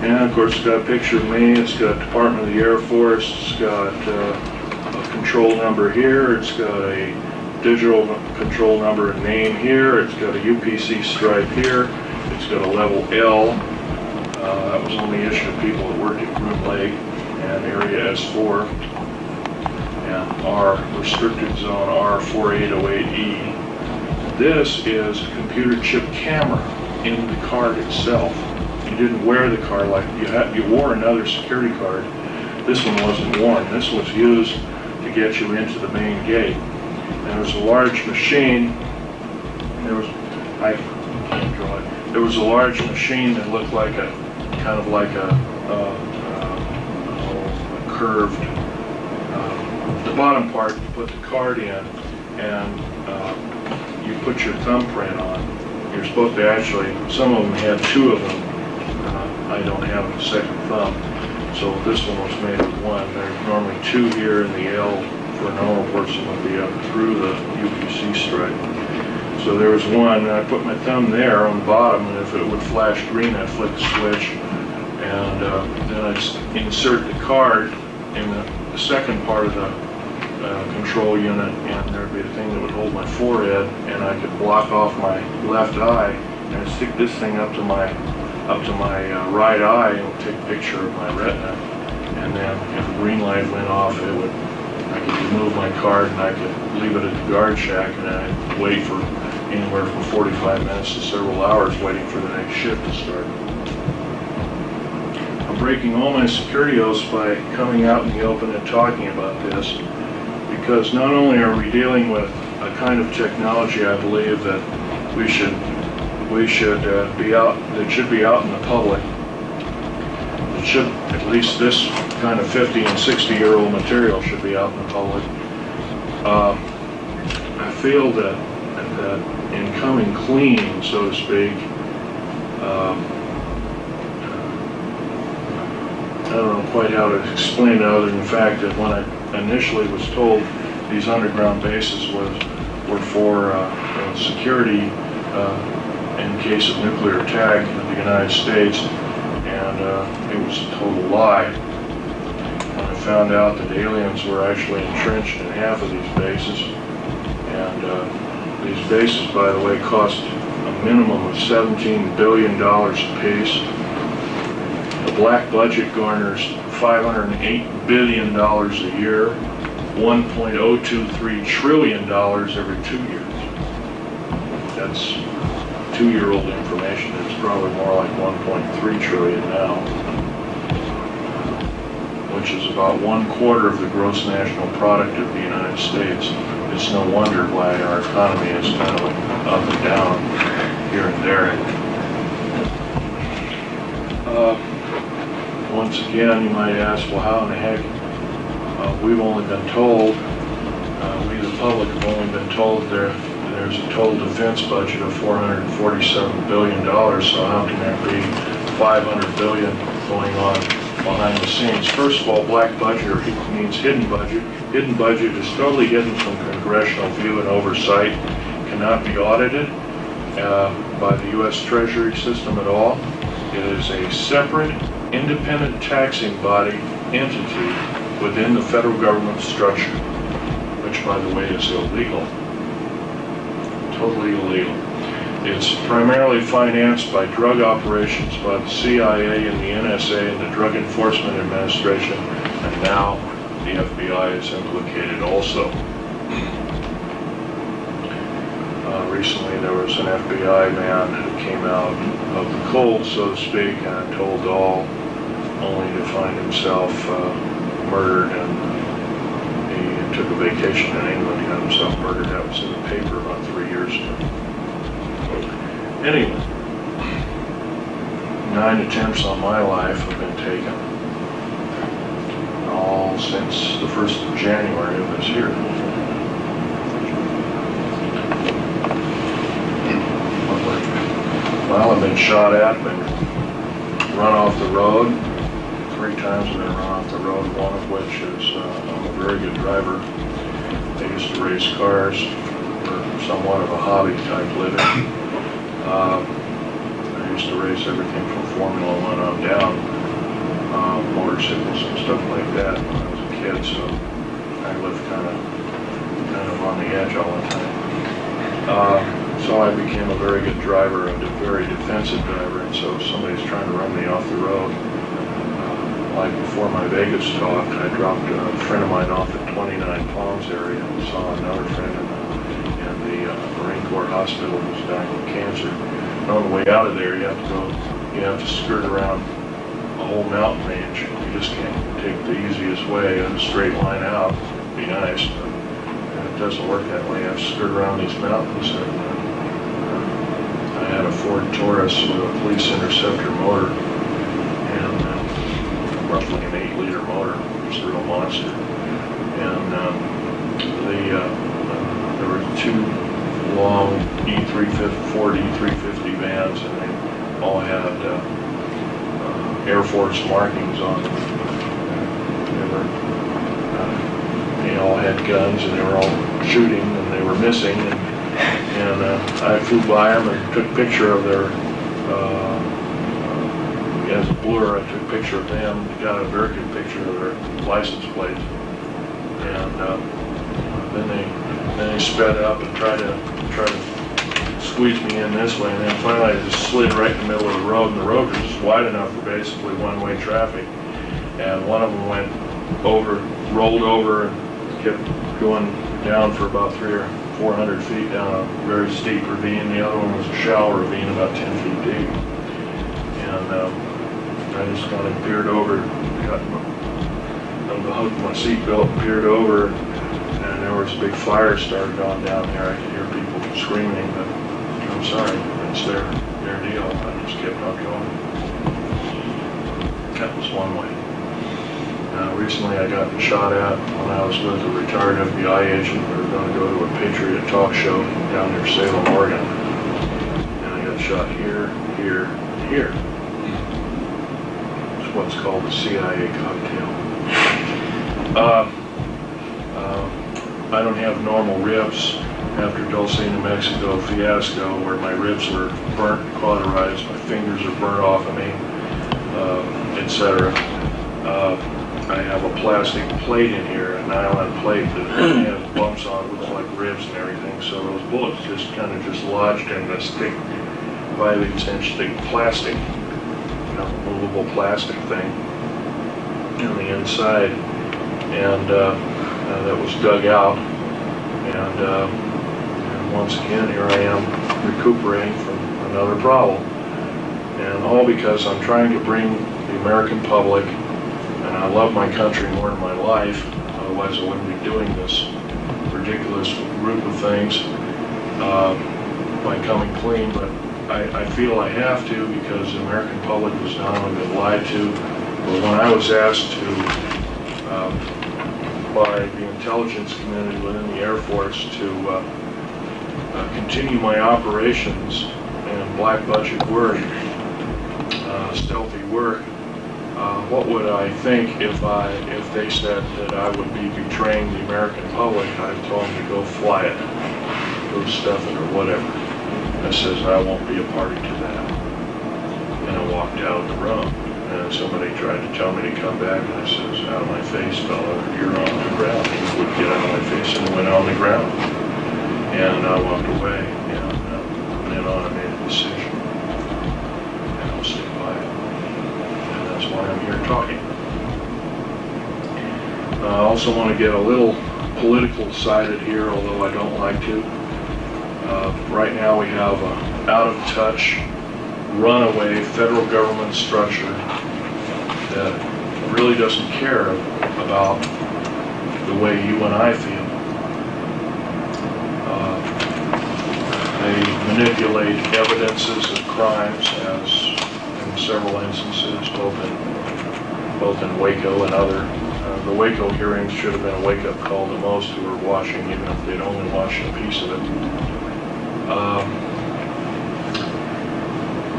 And of course it's got a picture of me, it's got Department of the Air Force, it's got a control number here, it's got a digital control number and name here, it's got a UPC stripe here, it's got a level L. That was only issued to people that worked at Groom Lake and Area S4. And R, restricted zone R4808E. This is a computer chip camera in the card itself. You didn't wear the card like you wore another security card. This one wasn't worn. This was used to get you into the main gate. And there was a large machine. I can't draw it. There was a large machine that looked like a kind of like a curved. The bottom part, you put the card in, and you put your thumbprint on. You're supposed to actually, some of them had two of them. I don't have a second thumb, so this one was made with one. There's normally two here, and the L for a normal person would be up through the UPC stripe. So there was one, and I put my thumb there on the bottom, and if it would flash green, I'd flick the switch, and then I'd insert the card in the second part of the control unit, and there'd be a thing that would hold my forehead, and I could block off my left eye and stick this thing up to my right eye, and it would take a picture of my retina. And then if a green light went off, I could remove my card and I could leave it at the guard shack, and I'd wait for anywhere from 45 minutes to several hours waiting for the next shift to start. I'm breaking all my security oaths by coming out in the open and talking about this, because not only are we dealing with a kind of technology, I believe, that we should be out, that should be out in the public. It should, at least this kind of 50 and 60-year-old material should be out in the public. I feel that in coming clean, so to speak, I don't know quite how to explain it other than the fact that when I initially was told these underground bases were for security in case of nuclear attack in the United States, and it was a total lie. When I found out that aliens were actually entrenched in half of these bases, and these bases, by the way, cost a minimum of $17 billion apiece. The black budget garners $508 billion a year, $1.023 trillion every 2 years. That's 2-year-old information. It's probably more like 1.3 trillion now, which is about 1/4 of the gross national product of the United States. it's no wonder why our economy is kind of up and down here and there. Once again, you might ask, well, how in the heck? We've only been told, we the public have only been told there's a total defense budget of $447 billion, so how can there be $500 billion going on behind the scenes? First of all, black budget means hidden budget. Hidden budget is totally hidden from congressional view and oversight, cannot be audited by the U.S. Treasury system at all. It is a separate, independent taxing body entity within the federal government structure, which, by the way, is illegal. Totally illegal. It's primarily financed by drug operations by the CIA and the NSA and the Drug Enforcement Administration, and now the FBI is implicated also. Recently there was an FBI man who came out of the cold, so to speak, and told all, only to find himself murdered, and he took a vacation in England, he got himself murdered. That was in the paper about 3 years ago. Anyway, 9 attempts on my life have been taken, all since the 1st of January of this year. Well, I've been shot at, been run off the road. 3 times I've been run off the road, one of which is I'm a very good driver. I used to race cars for somewhat of a hobby type living. I used to race everything from Formula 1 on down, motorcycles and stuff like that when I was a kid, so I lived kind of on the edge all the time. So I became a very good driver, a very defensive driver, and so if somebody's trying to run me off the road, like before my Vegas talk, I dropped a friend of mine off at 29 Palms area and saw another friend in the Marine Corps hospital who was dying of cancer. And on the way out of there, you have to skirt around a whole mountain range. You just can't take the easiest way in a straight line out. It'd be nice, but it doesn't work that way. You have to skirt around these mountains. And I had a Ford Taurus with a police interceptor motor, and roughly an 8-liter motor. It's a real monster. And there were 2 long Ford E350 vans, and they all had Air Force markings on them. They all had guns, and they were all shooting, and they were missing. And I flew by them and took a picture of their, as a blur, I took a picture of them, got a very good picture of their license plates. And then they sped up and tried to squeeze me in this way, and then finally I just slid right in the middle of the road, and the road was just wide enough for basically one-way traffic. And one of them rolled over and kept going down for about 300 or 400 feet down a very steep ravine. The other one was a shallow ravine about 10 feet deep. And I just kind of peered over, got unhooked my seatbelt and peered over, and there was a big fire started on down there. I could hear people screaming, but I'm sorry, it's their deal. I just kept on going. That was one way. Recently I got shot at when I was with a retired FBI agent. We were going to go to a Patriot talk show down near Salem, Oregon. And I got shot here, here, and here. It's what's called the CIA cocktail. I don't have normal ribs after Dulce, New Mexico fiasco, where my ribs were burnt and cauterized, my fingers are burnt off of me, etc. I have a plastic plate in here, a nylon plate that has bumps on it, looks like ribs and everything. So those bullets just kind of just lodged in this thick, 5/8" thick plastic, movable plastic thing on the inside, and that was dug out. And once again, here I am recuperating from another problem, and all because I'm trying to bring the American public. And I love my country more than my life, otherwise I wouldn't be doing this for ridiculous group of things by coming clean, but I feel I have to because the American public was not only been lied to, but when I was asked to, by the intelligence community within the Air Force to continue my operations in black budget work, stealthy work, what would I think if they said that I would be betraying the American public? I told them to go fly it, go stuff it, or whatever. I says I won't be a party to that, and I walked out of the room. And somebody tried to tell me to come back, and I says, "Out of my face, fella, you're on the ground." He would get out of my face and went on the ground, and I walked away. And from then on, I made a decision, and I'll stick by it. And that's why I'm here talking. I also want to get a little political sided here, although I don't like to. Right now we have an out-of-touch, runaway federal government structure that really doesn't care about the way you and I feel. They manipulate evidences of crimes, as in several instances, both in Waco and other. The Waco hearings should have been a wake-up call to most who were watching, even if they'd only watched a piece of it.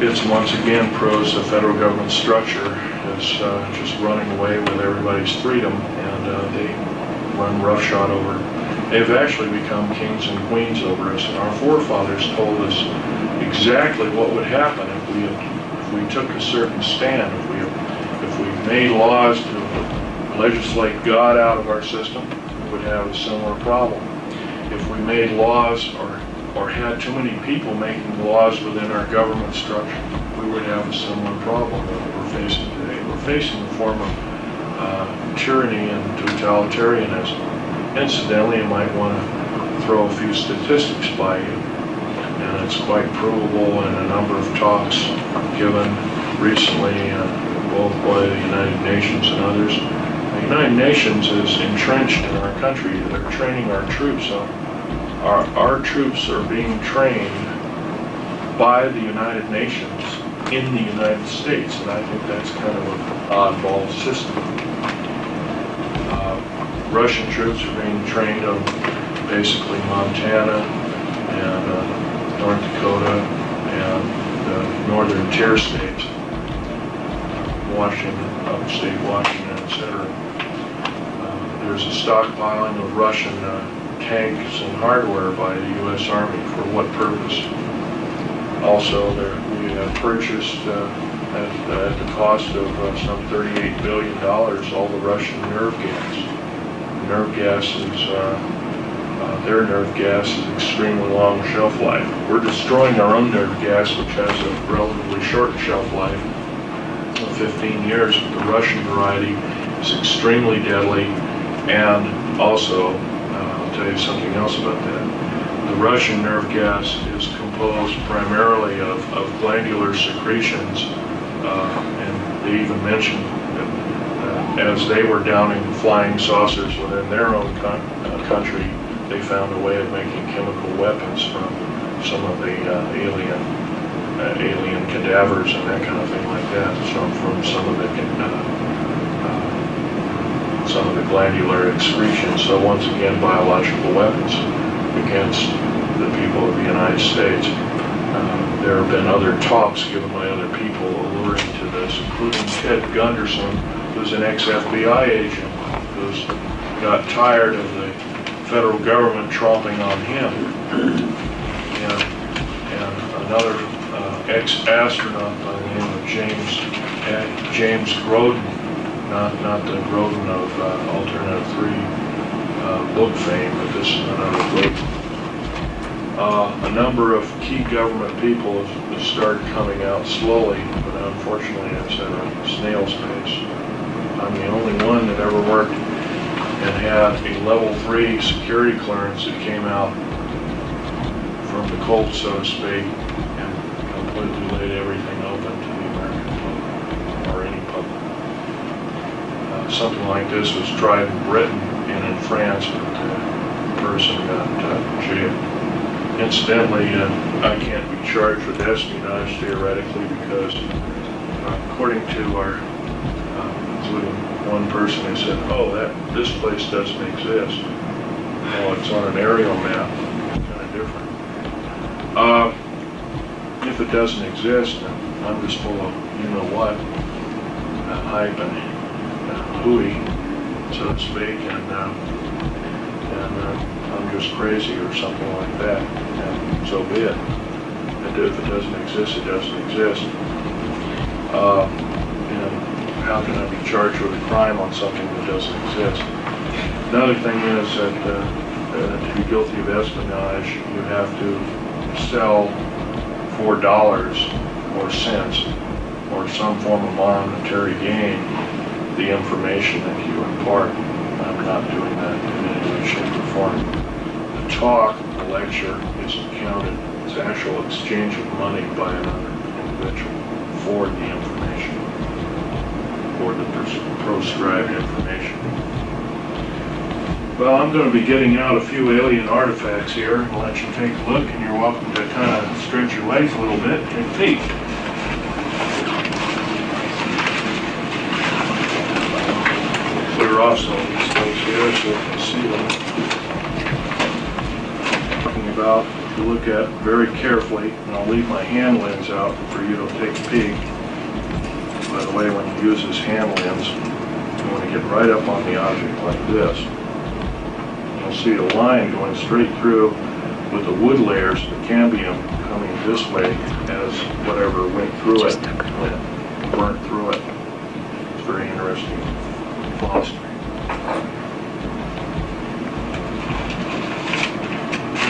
It's once again proves the federal government structure is just running away with everybody's freedom, and they run roughshod over. They've actually become kings and queens over us, and our forefathers told us exactly what would happen if we took a certain stand, if we made laws to legislate God out of our system. We would have a similar problem. If we made laws or had too many people making laws within our government structure, we would have a similar problem that we're facing today. We're facing a form of tyranny and totalitarianism. Incidentally, you might want to throw a few statistics by you, and it's quite provable in a number of talks given recently, both by the United Nations and others. The United Nations is entrenched in our country. They're training our troops up. Our troops are being trained by the United Nations in the United States, and I think that's kind of an oddball system. Russian troops are being trained on basically Montana and North Dakota and the northern tier states, Washington, upstate Washington, etc. There's a stockpiling of Russian tanks and hardware by the U.S. Army. For what purpose? Also, we have purchased at the cost of some $38 billion all the Russian nerve gas. Nerve gas is, their nerve gas is extremely long shelf life. We're destroying our own nerve gas, which has a relatively short shelf life of 15 years. The Russian variety is extremely deadly, and also, I'll tell you something else about that. The Russian nerve gas is composed primarily of glandular secretions, and they even mentioned that as they were downing flying saucers within their own country, they found a way of making chemical weapons from some of the alien cadavers and that kind of thing like that. So from some of the glandular excretions. So once again, biological weapons against the people of the United States. There have been other talks given by other people alluring to this, including Ted Gunderson, who's an ex-FBI agent, who's got tired of the federal government tromping on him, and another ex-astronaut by the name of James Groden, not the Groden of Alternative 3 book fame, but this is another Groden. A number of key government people have started coming out slowly, but unfortunately it's at a snail's pace. I'm the only one that ever worked and had a level 3 security clearance that came out from the cold, so to speak, and completely laid everything open to the American public, or any public. Something like this was tried in Britain and in France, but for person got jailed. Incidentally, I can't be charged with espionage theoretically because according to our, including one person who said, oh, this place doesn't exist. Well, it's on an aerial map, kind of different. If it doesn't exist, then I'm just full of you-know-what, hype and hooey, so to speak, and I'm just crazy or something like that, and so be it. And if it doesn't exist, it doesn't exist. And how can I be charged with a crime on something that doesn't exist? Another thing is that to be guilty of espionage, you have to sell for dollars or cents or some form of monetary gain the information that you impart. I'm not doing that in any way, shape, or form. The talk, the lecture, isn't counted. It's actual exchange of money by another individual for the information, for the proscribed information. Well, I'm going to be getting out a few alien artifacts here and let you take a look, and you're welcome to kind of stretch your legs a little bit and take a peek. Clear off some of these things here so you can see them. Talking about, if you look at very carefully, and I'll leave my hand lens out for you to take a peek. By the way, when you use this hand lens, you want to get right up on the object like this. You'll see a line going straight through with the wood layers, the cambium coming this way as whatever went through it, burnt through it. It's very interesting philosophy.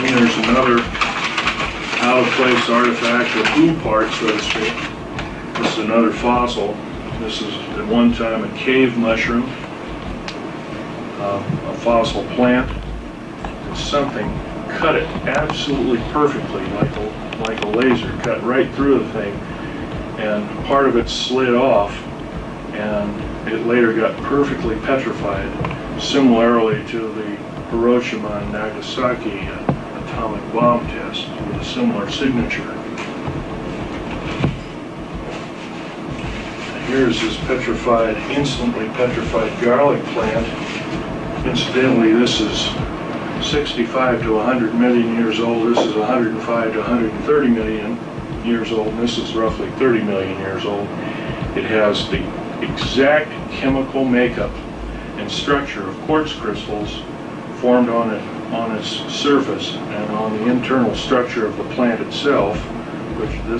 And there's another out-of-place artifact, or boom part, so to speak. This is another fossil. This is at one time a cave mushroom, a fossil plant. Something cut it absolutely perfectly, like a laser, cut right through the thing, and part of it slid off, and it later got perfectly petrified, similarly to the Hiroshima and Nagasaki atomic bomb test with a similar signature. Here's this petrified, instantly petrified garlic plant. Incidentally, this is 65 to 100 million years old. This is 105 to 130 million years old, and this is roughly 30 million years old. It has the exact chemical makeup and structure of quartz crystals formed on its surface, and on the internal structure of the plant itself, which the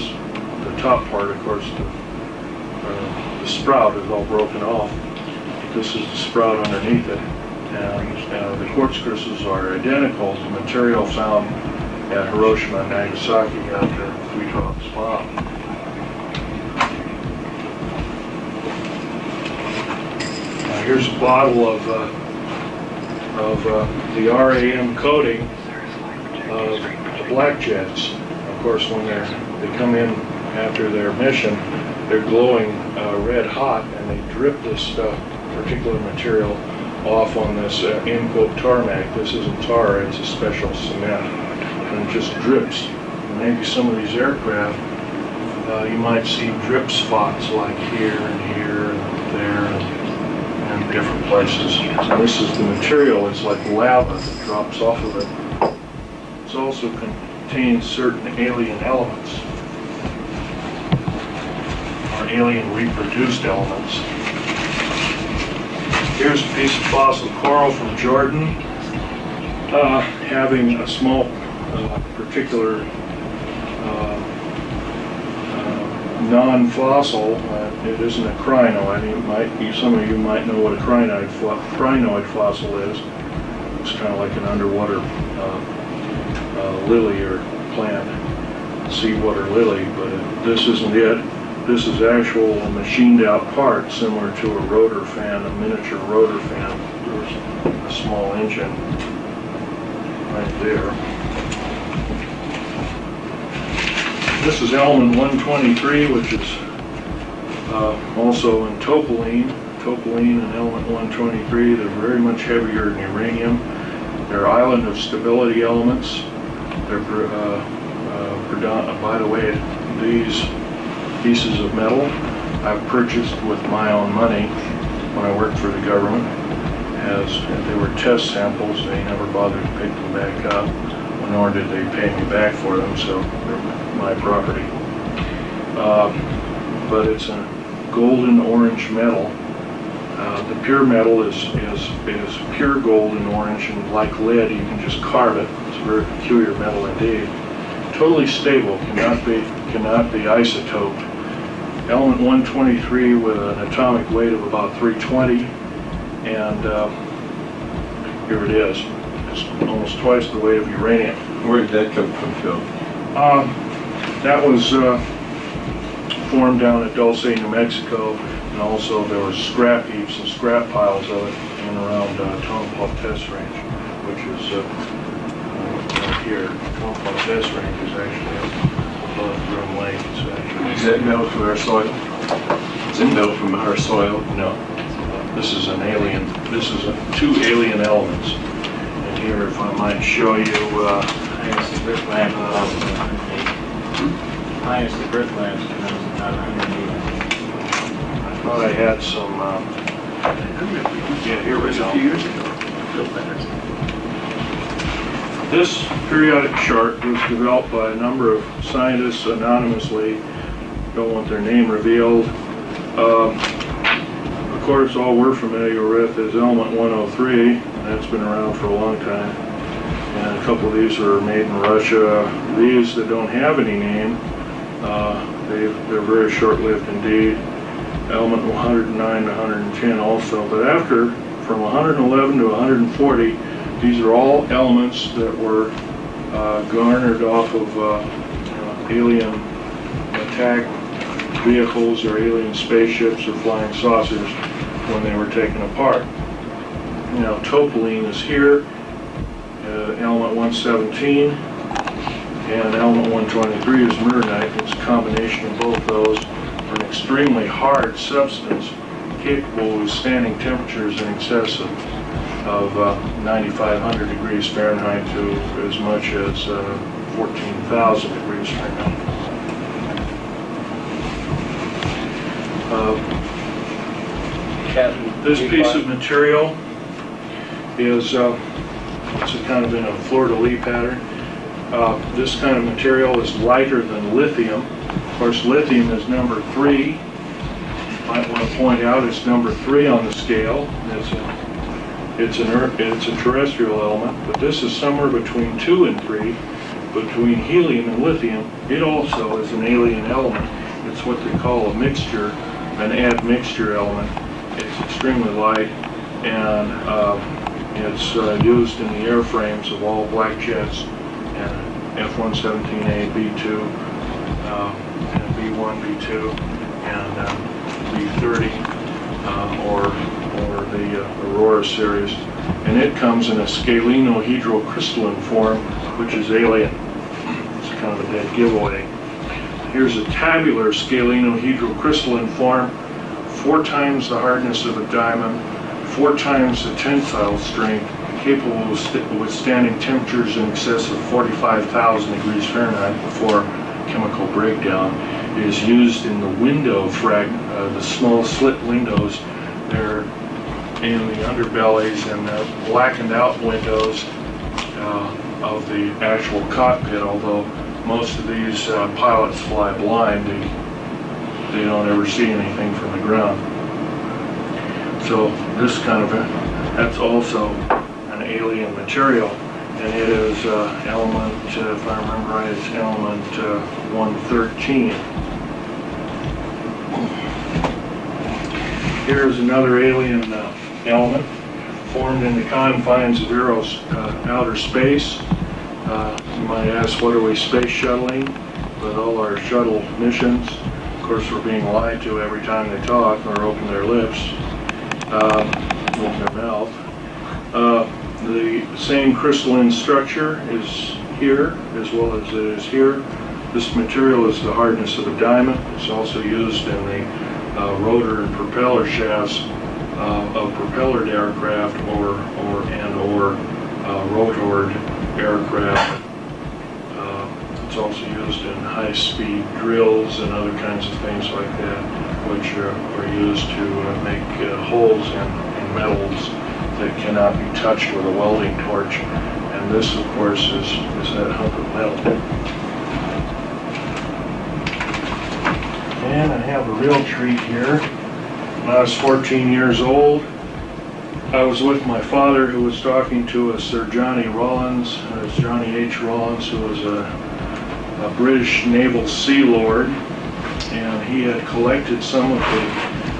top part, of course, the sprout is all broken off. This is the sprout underneath it. And the quartz crystals are identical to material found at Hiroshima and Nagasaki after the three-top bomb. Here's a bottle of the RAM coating of the black jets. Of course, when they come in after their mission, they're glowing red hot, and they drip this particular material off on this end quote tarmac. This isn't tar, it's a special cement, and it just drips. And maybe some of these aircraft, you might see drip spots like here and here and there and different places. So this is the material, it's like lava that drops off of it. It also contains certain alien elements, or alien reproduced elements. Here's a piece of fossil coral from Jordan, having a small particular non-fossil. It isn't a crinoid. Some of you might know what a crinoid fossil is. It's kind of like an underwater lily or plant, seawater lily, but this isn't it. This is actual machined out part similar to a rotor fan, a miniature rotor fan. There's a small engine right there. This is element 123, which is also in topaline. Topaline and element 123, they're very much heavier than uranium. They're island of stability elements. They're, by the way, these pieces of metal I've purchased with my own money when I worked for the government. As they were test samples, they never bothered to pick them back up, nor did they pay me back for them, so they're my property. But it's a golden orange metal. The pure metal is pure golden orange, and like lead, you can just carve it. It's a very peculiar metal indeed. Totally stable, cannot be isotoped. Element 123 with an atomic weight of about 320, and here it is. It's almost twice the weight of uranium. Where did that come from, Phil? That was formed down at Dulce, New Mexico, and also there were scrap heaps and scrap piles of it in and around Tonopah Test Range, which is right here. Tonopah Test Range is actually up above Groom Lake. It's actually, Is that metal from our soil? Is it metal from our soil? no, this is an alien. This is two alien elements. And here, if I might show you, Minus the brick lamp, minus the brick lamps, and then it's about 180. I thought I had some. Yeah, here we It was a go. few years ago. This periodic chart was developed by a number of scientists anonymously, don't want their name revealed. Of course, all we're familiar with is element 103, and that's been around for a long time. And a couple of these are made in Russia. These that don't have any name, they're very short-lived indeed. Element 109 to 110 also, but after, from 111 to 140, these are all elements that were garnered off of alien attack vehicles or alien spaceships or flying saucers when they were taken apart. Now, topaline is here, element 117, and element 123 is myrnite. It's a combination of both those, an extremely hard substance capable of withstanding temperatures in excess of 9,500 degrees Fahrenheit to as much as 14,000 degrees Fahrenheit. This piece of material is it's a kind of in a fleur-de-lis pattern. This kind of material is lighter than lithium. Of course, lithium is number 3. Might want to point out it's number 3 on the scale. It's a terrestrial element, but this is somewhere between 2 and 3, between helium and lithium. It also is an alien element. It's what they call a mixture, an admixture element. It's extremely light, and it's used in the airframes of all black jets and F-117A, B-2, and B-1, B-2, and B-30, or the Aurora series. And it comes in a scalenohedrocrystalline form, which is alien. It's kind of a dead giveaway. Here's a tabular scalenohedrocrystalline form, 4 times the hardness of a diamond, 4 times the tensile strength, capable of withstanding temperatures in excess of 45,000 degrees Fahrenheit before chemical breakdown. It is used in the window the small slit windows. They're in the underbellies and the blackened out windows of the actual cockpit, although most of these pilots fly blind. They don't ever see anything from the ground. So this kind of that's also an alien material, and it is element, if I remember right, it's element 113. Here's another alien element formed in the confines of outer space. You might ask, what are we space shuttling? With all our shuttle missions, of course, we're being lied to every time they talk or open their lips, open their mouth. The same crystalline structure is here as well as it is here. This material is the hardness of a diamond. It's also used in the rotor and propeller shafts of propellered aircraft or rotored aircraft. It's also used in high-speed drills and other kinds of things like that, which are used to make holes in metals that cannot be touched with a welding torch. And this, of course, is that hunk of metal. And I have a real treat here. When I was 14 years old, I was with my father, who was talking to a Sir Johnny Rawlins, Johnny H. Rawlins, who was a British naval sea lord, and he had collected some of the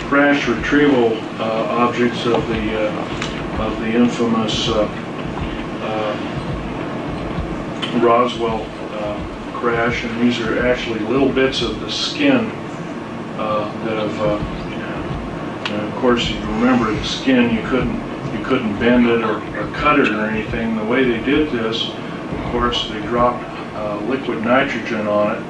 crash retrieval objects of the infamous Roswell crash, and these are actually little bits of the skin that have. And of course, you remember the skin, you couldn't bend it or cut it or anything. The way they did this, of course, they dropped liquid nitrogen on it,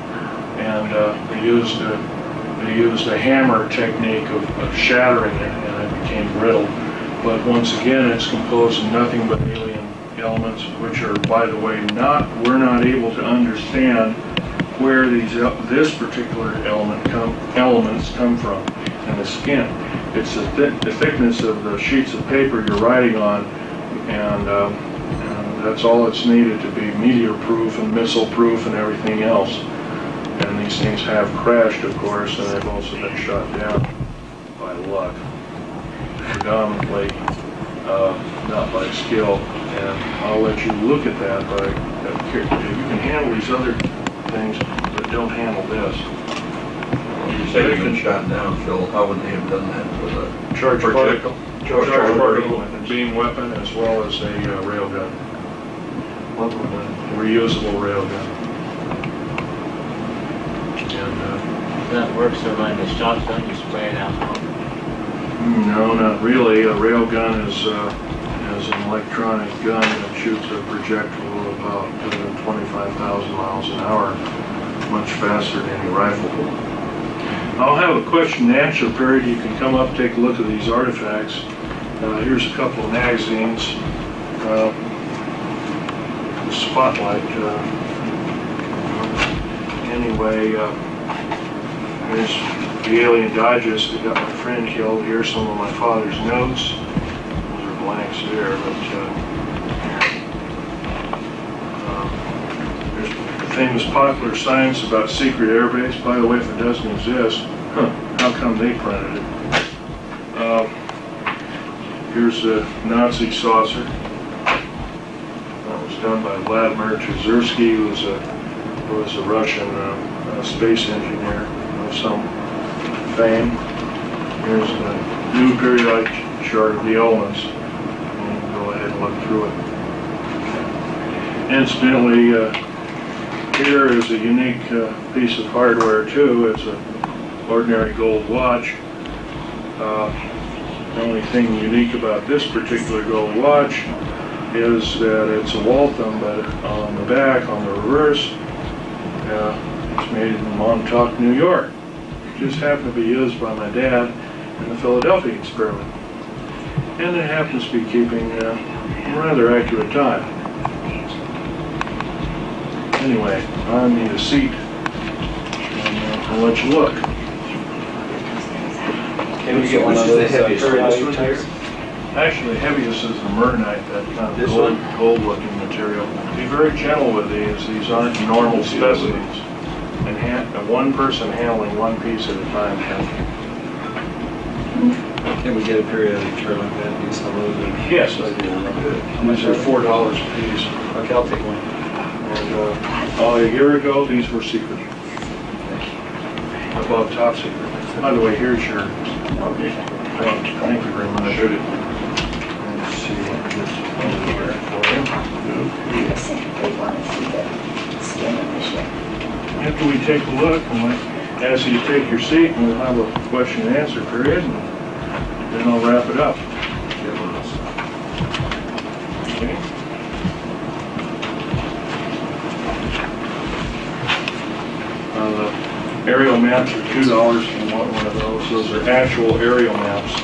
and they used a hammer technique of shattering it, and it became brittle. But once again, it's composed of nothing but alien elements, which are, by the way, we're not able to understand where this particular elements come from in the skin. It's the thickness of the sheets of paper you're writing on, and that's all it's needed to be meteor-proof and missile-proof and everything else. And these things have crashed, of course, and they've also been shot down by luck, predominantly not by skill. And I'll let you look at that, but you can handle these other things, but don't handle this. You say they've been shot down, Phil. How would they have done that with a Charge projectile? Charge particle, beam weapon, as well as a railgun. Reusable railgun. And That works, so when the shot's done, you spray it out. no, not really. A railgun is an electronic gun that shoots a projectile about 25,000 miles an hour, much faster than any rifle. I'll have a question and answer period. You can come up, take a look at these artifacts. Here's a couple of magazines. Spotlight. Anyway, here's the Alien Digest that got my friend killed. Here's some of my father's notes. Those are blanks there, but there's the famous popular science about secret airbase. By the way, if it doesn't exist, how come they printed it? Here's a Nazi saucer. That was done by Vladimir Tversky, who was a Russian space engineer of some fame. Here's the new periodic chart of the elements. You can go ahead and look through it. Incidentally, here is a unique piece of hardware too. It's an ordinary gold watch. The only thing unique about this particular gold watch is that it's a Waltham, but on the back, on the reverse, it's made in Montauk, New York. It just happened to be used by my dad in the Philadelphia experiment. And it happens to be keeping a rather accurate time. Anyway, I need a seat, and I'll let you look. Can we get one of those periodic tires? Actually, the heaviest is the Mernite, that kind of gold-looking material. Be very gentle with these. These aren't normal specimens. And one person handling one piece at a time. Can we get a periodic chart like that? Use some of those? Yes, I do. These are $4 a piece. Okay, I'll take one. And a year ago, these were secret. Above top secret. By the way, here's your. Okay. Thank you very much. Let's see what this is here for you. They want to see the skin of the ship. After we take a look, I might ask you to take your seat, and we'll have a question and answer period, and then I'll wrap it up. Okay. The aerial maps are $2 if you want one of those. Those are actual aerial maps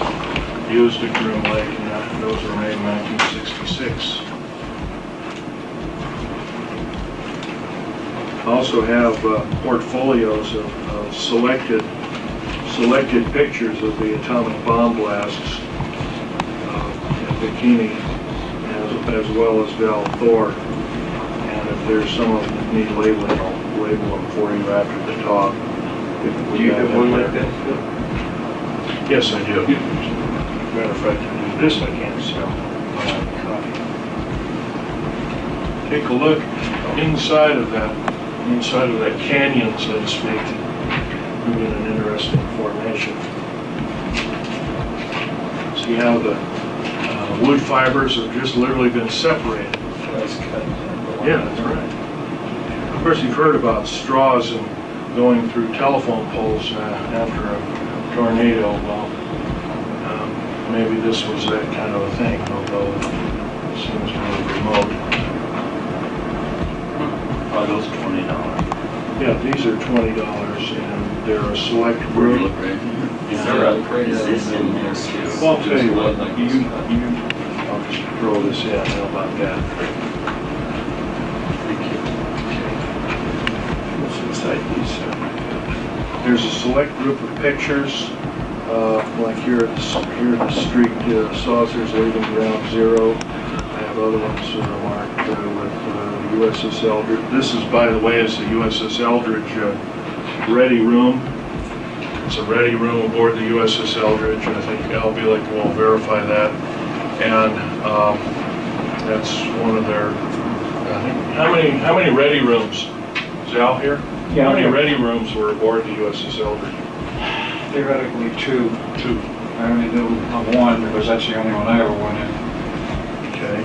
used at Groom Lake, and those were made in 1966. Also have portfolios of selected pictures of the atomic bomb blasts at Bikini, as well as Val Thor. And if there's some of them that need labeling, I'll label them for you after the talk. Do you have one like that, Phil? Yes, I do. Matter of fact, this I can't sell. Take a look inside of that canyon, so to speak. You get an interesting formation. See how the wood fibers have just literally been separated. Yeah, that's right. Of course, you've heard about straws and going through telephone poles after a tornado. Well, maybe this was that kind of a thing, although it seems really remote. Oh, those are $20. Yeah, these are $20, and they're a select group. Is this in there too? Well, I'll tell you what, I'll just throw this in. How about that? What's inside these? There's a select group of pictures, like here at the streaked saucers leaving ground zero. I have other ones marked with USS Eldridge. This is, by the way, is the USS Eldridge ready room. It's a ready room aboard the USS Eldridge, and I think Al Bielek will verify that. And that's one of their. How many ready rooms? Is Al here? Yeah. How many ready rooms were aboard the USS Eldridge? Theoretically, two. I only knew of one because that's the only one I ever went in. Okay.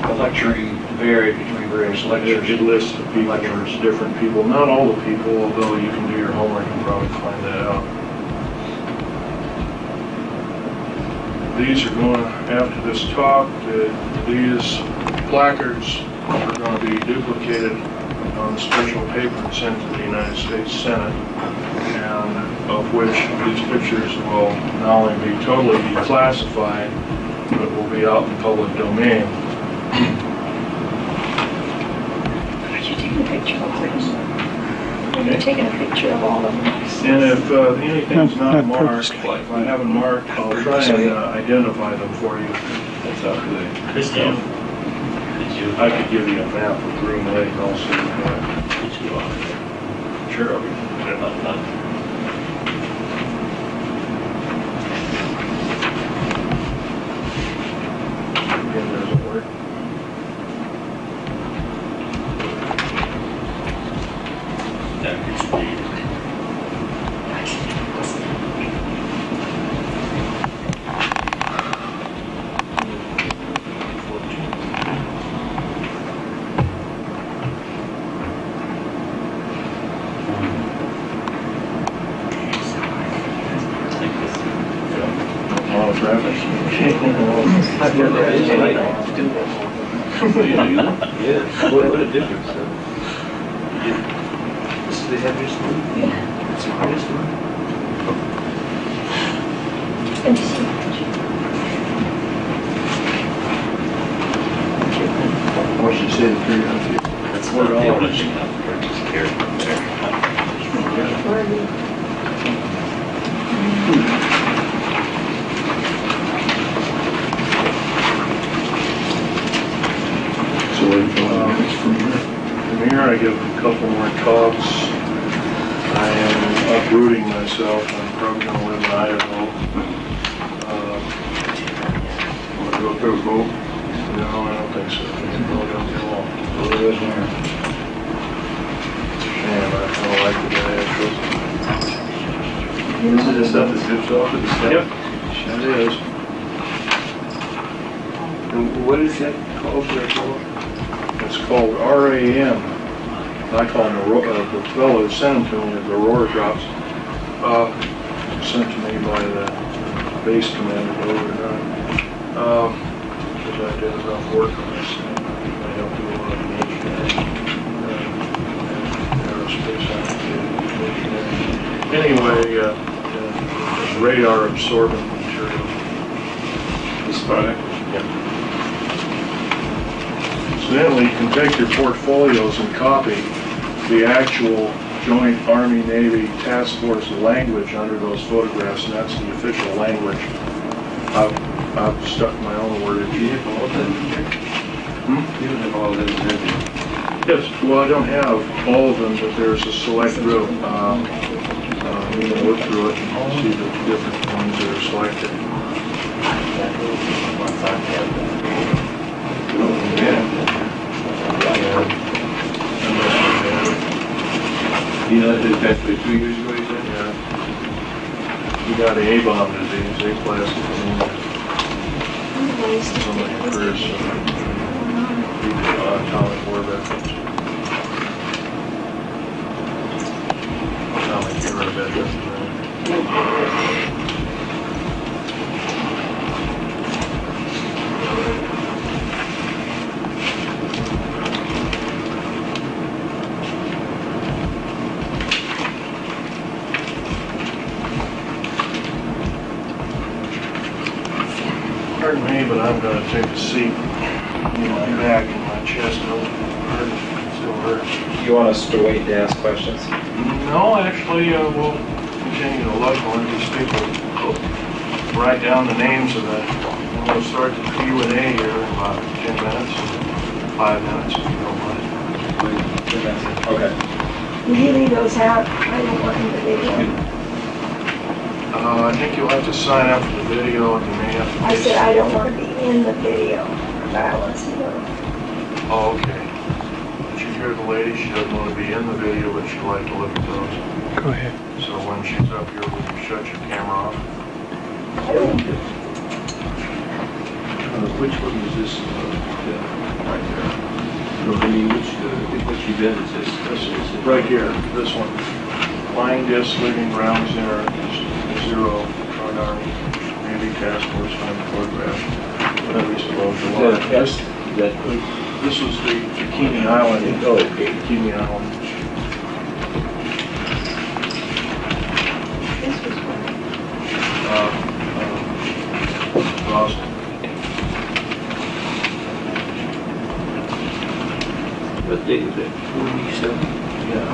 The lecturing varied between various lectures. It lists the people, there's different people, not all the people, although you can do your homework and probably find that out. These are going, after this talk, these placards are going to be duplicated on special paper and sent to the United States Senate, and of which these pictures will not only be totally declassified, but will be out in public domain. You're taking a picture of this. You're taking a picture of all of them. And if anything's not marked, if I haven't marked, I'll try and identify them for you. That's how good. Christine, I could give you a map of Groom Lake also. did you Sure, I'll be. Again, doesn't work. Yeah, what a difference. This is the heaviest one? Yeah. It's the hardest one? And to see that. What should say the $300? That's $4. not the only thing I'm just carrying from there. From here I give a couple more talks. I am uprooting myself. I'm probably going to live in Idaho. Want to go through a boat? No, I don't think so. I can go down the wall. It's a shame. I kind of like the guy actually. Is it the stuff that zips off of the stuff? Yep, it is. And what is that called there for? It's called RAM. I call them the fellow who sent them to me as Aurora drops. Sent to me by the base commander, believe it or not. Because I did enough work on this thing. I helped do a lot of the engineering, aerospace application. Anyway, it's radar absorbent material. This product? Yeah. Incidentally, you can take your portfolios and copy the actual Joint Army-Navy Task Force language under those photographs, and that's the official language. I've stuck my own wordage. Do you have all that in there? You don't have all that in there? Yes, well, I don't have all of them, but there's a select group. I'm going to look through it and see the different ones that are selected. You know, that passed away 2 years ago, you said? Yeah. We got A-bomb disease, aplastic anemia. Somebody occurs, atomic war veterans. Atomic era veterans. Pardon me, but I'm going to take a seat. My back and my chest still hurts. You want us to wait to ask questions? No, actually, we'll continue to look when these people write down the names of the. I'm going to start the Q&A here in about 10 minutes, 5 minutes, if you don't mind. Okay. Will you leave those out? I don't want them to video. I think you'll have to sign up for the video, and you may have to. I said I don't want to be in the video, but I want to see them. Oh, okay. Did you hear the lady? She doesn't want to be in the video, but she'd like to look at those. Go ahead. So when she's up here, will you shut your camera off? I don't. Which one is this? Right there. No, I mean, which event is this? This is right here, this one. Flying disc, leaving ground zero, Joint Army, Navy Task Force, find the photograph, whatever he's supposed to watch. This was the Bikini Island. Oh, okay. Bikini Island. This was one. Boston. What date is it? 47? Yeah.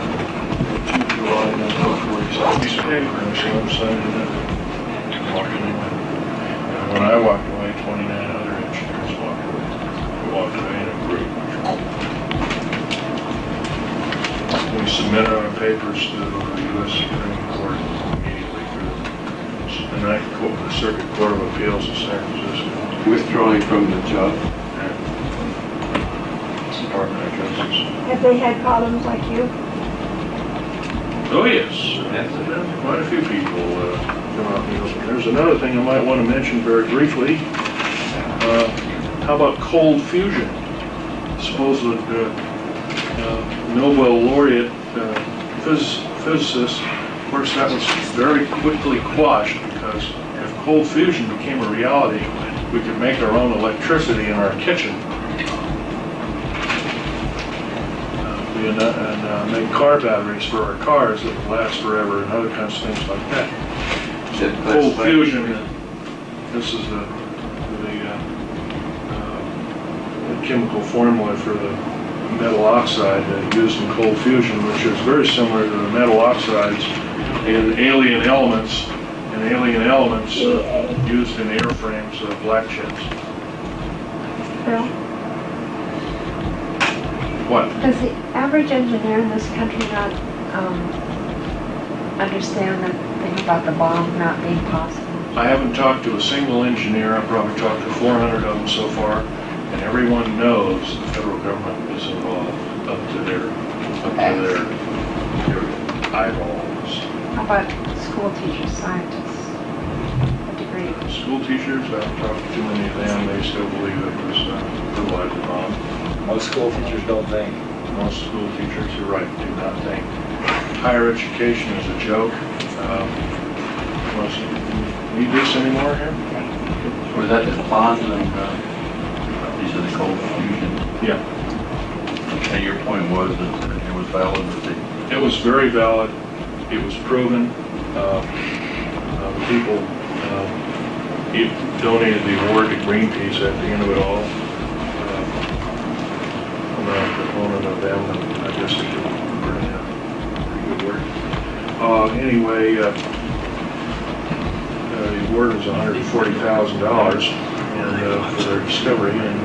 2 July 1947. Piece of paper, and so I'm signing it. Walking away. And when I walked away, 29 other engineers walked away. We walked away in a group. We submitted our papers to the U.S. Supreme Court immediately through the Ninth Court, the Circuit Court of Appeals of San Francisco. Withdrawing from the job? Department of Justice. Have they had problems like you? Oh, yes. Quite a few people come out in the open. There's another thing I might want to mention very briefly. How about cold fusion? Supposed Nobel laureate physicist. Of course, that was very quickly quashed because if cold fusion became a reality, we could make our own electricity in our kitchen. And make car batteries for our cars that would last forever and other kinds of things like that. Cold fusion, this is the chemical formula for the metal oxide used in cold fusion, which is very similar to the metal oxides in alien elements, used in airframes of black chips. Bill, What? does the average engineer in this country not understand the thing about the bomb not being possible? I haven't talked to a single engineer. I've probably talked to 400 of them so far, and everyone knows the federal government is involved up to their eyeballs. How about school teachers, scientists, a degree? School teachers, I haven't talked to too many of them. They still believe it was a fertilizer bomb. Most school teachers don't think. Most school teachers, you're right, do not think. Higher education is a joke. Most need this anymore here? Was that the bonds and these are the cold fusion? Yeah. And your point was that it was valid, that It was very valid. It was proven. The people donated the award to Greenpeace at the end of it all. I'm not a proponent of them, and I guess they didn't burn it Anyway, the award was $140,000 for their discovery, and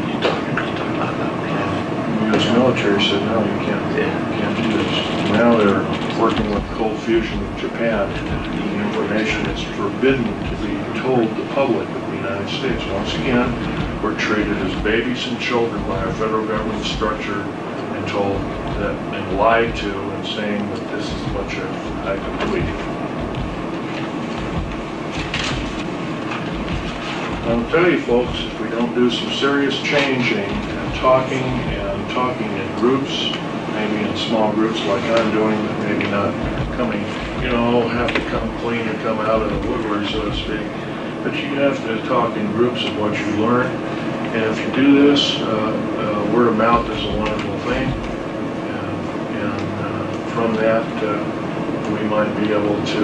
the U.S. military said, no, you can't do this. Now they're working with cold fusion with Japan. The information is forbidden to be told the public of the United States. Once again, we're treated as babies and children by our federal government structure and told that and lied to and saying that this is a bunch of hyperbole. I'll tell you folks, if we don't do some serious changing and talking in groups, maybe in small groups like I'm doing, but maybe not coming, have to come clean and come out of the woodwork, so to speak. But you have to talk in groups of what you learn. And if you do this, word of mouth is a wonderful thing. And from that, we might be able to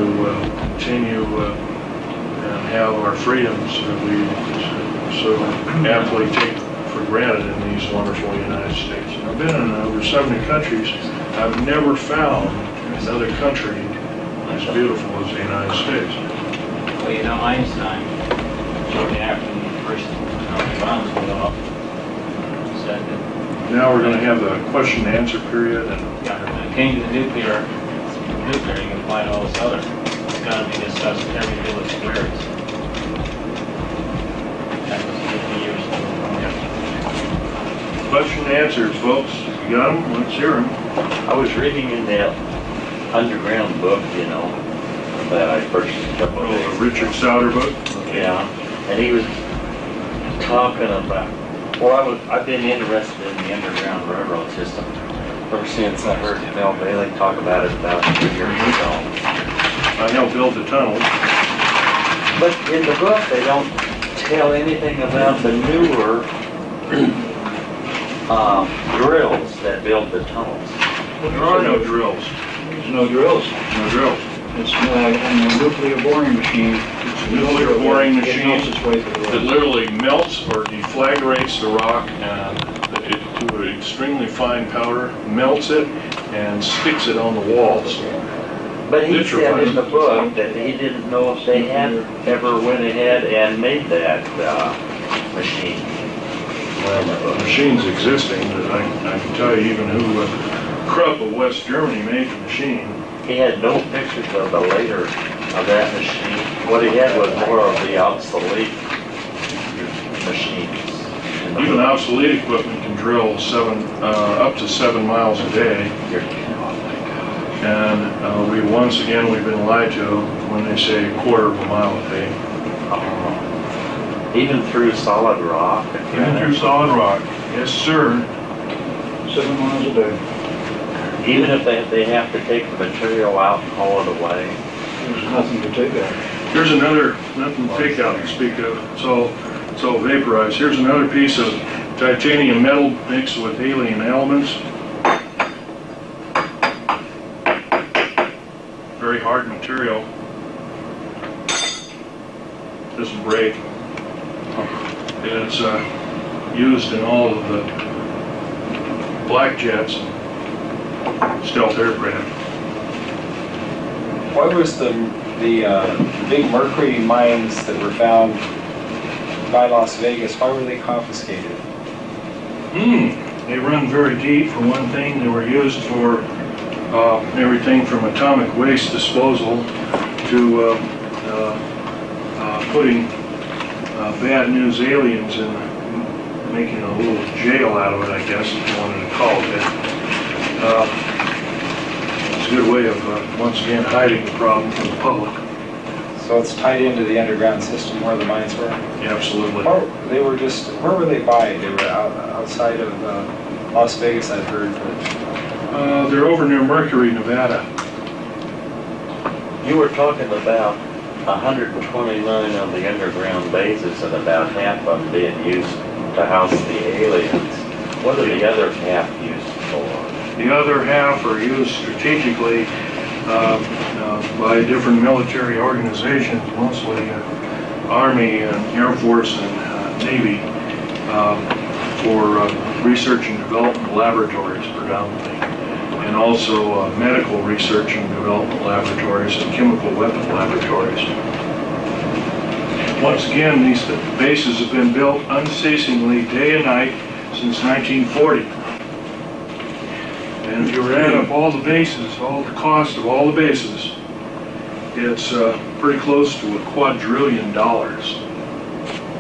continue and have our freedoms that we so aptly take for granted in these wonderful United States. And I've been in over 70 countries. I've never found another country as beautiful as the United States. Well, Einstein, shortly after the first bombs went off, said that... Now we're going to have the question and answer period. And when it came to the nuclear, you can apply to all this other. It's got to be discussed in every village squares. That was 50 years ago. Question and answers, folks. You got them? Let's hear them. I was reading in that underground book, that I purchased a couple of days The Richard Sauter book? Yeah, and he was talking about, I've been interested in the underground railroad system ever since I heard Bill Bailey talk about it about 2 years ago. I helped build the tunnel. But in the book, they don't tell anything about the newer drills that build the tunnels. There are no drills. There's no drills. No drills. It's a nuclear boring machine. It's a nuclear boring It machine melts its way through the that rock. literally melts or deflagrates the rock and to an extremely fine powder, melts it, and sticks it on the walls. But he said in the book that he didn't know if they had ever went ahead and made that machine. Well, the machine's existing, but I can tell you even who Krupp of West Germany made the machine. He had no pictures of the later of that machine. What he had was more of the obsolete machines. Even obsolete equipment can drill up to 7 miles a day. And we've been lied to when they say a quarter of a mile a day. Even through solid rock? Even through solid rock, yes sir. 7 miles a day. Even if they have to take the material out and haul it away? There's nothing to take out. Here's nothing to take out to speak of. It's all vaporized. Here's another piece of titanium metal mixed with alien elements. Very hard material. Doesn't break. It's used in all of the black jets, stealth aircraft. Why was the big mercury mines that were found by Las Vegas, why were they confiscated? They run very deep. For one thing, they were used for everything from atomic waste disposal to putting bad news aliens and making a little jail out of it, I guess, if you wanted to call it that. It's a good way of, once again, hiding the problem from the public. So it's tied into the underground system where the mines were? Yeah, absolutely. Where were they by? They were outside of Las Vegas, I've heard. But... they're over near Mercury, Nevada. You were talking about 129 of the underground bases and about half of them being used to house the aliens. What are the other half used for? The other half are used strategically by different military organizations, mostly Army and Air Force and Navy, for research and development laboratories predominantly. and also medical research and development laboratories and chemical weapon laboratories. Once again, these bases have been built unceasingly day and night since 1940. And if you were to add up all the bases, all the cost of all the bases, it's pretty close to $2 quadrillion.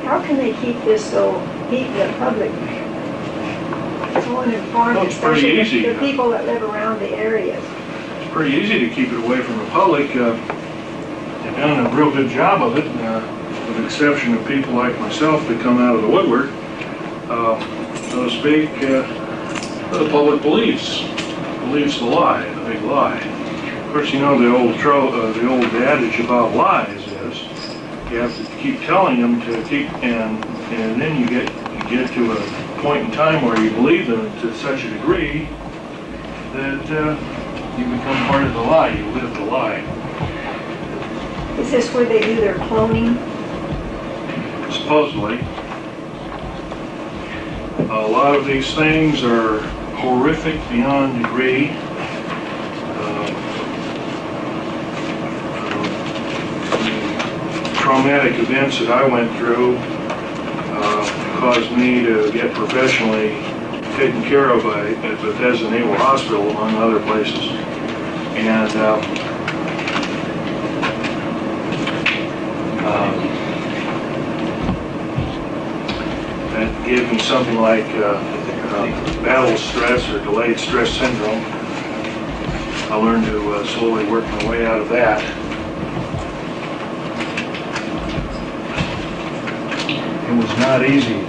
How can they keep this so, keep the public so uninformed, Well, it's pretty especially easy. the people that live around the areas? It's pretty easy to keep it away from the public. They've done a real good job of it, with the exception of people like myself that come out of the woodwork. So to speak, the public believes the lie, the big lie. Of course, you know the old adage about lies is you have to keep telling them to keep, and then you get to a point in time where you believe them to such a degree that you become part of the lie. You live the lie. Is this where they do their cloning? Supposedly, a lot of these things are horrific beyond degree. Traumatic events that I went through caused me to get professionally taken care of at Bethesda Naval Hospital, among other places. And that gave me something like battle stress or delayed stress syndrome. I learned to slowly work my way out of that. It was not easy.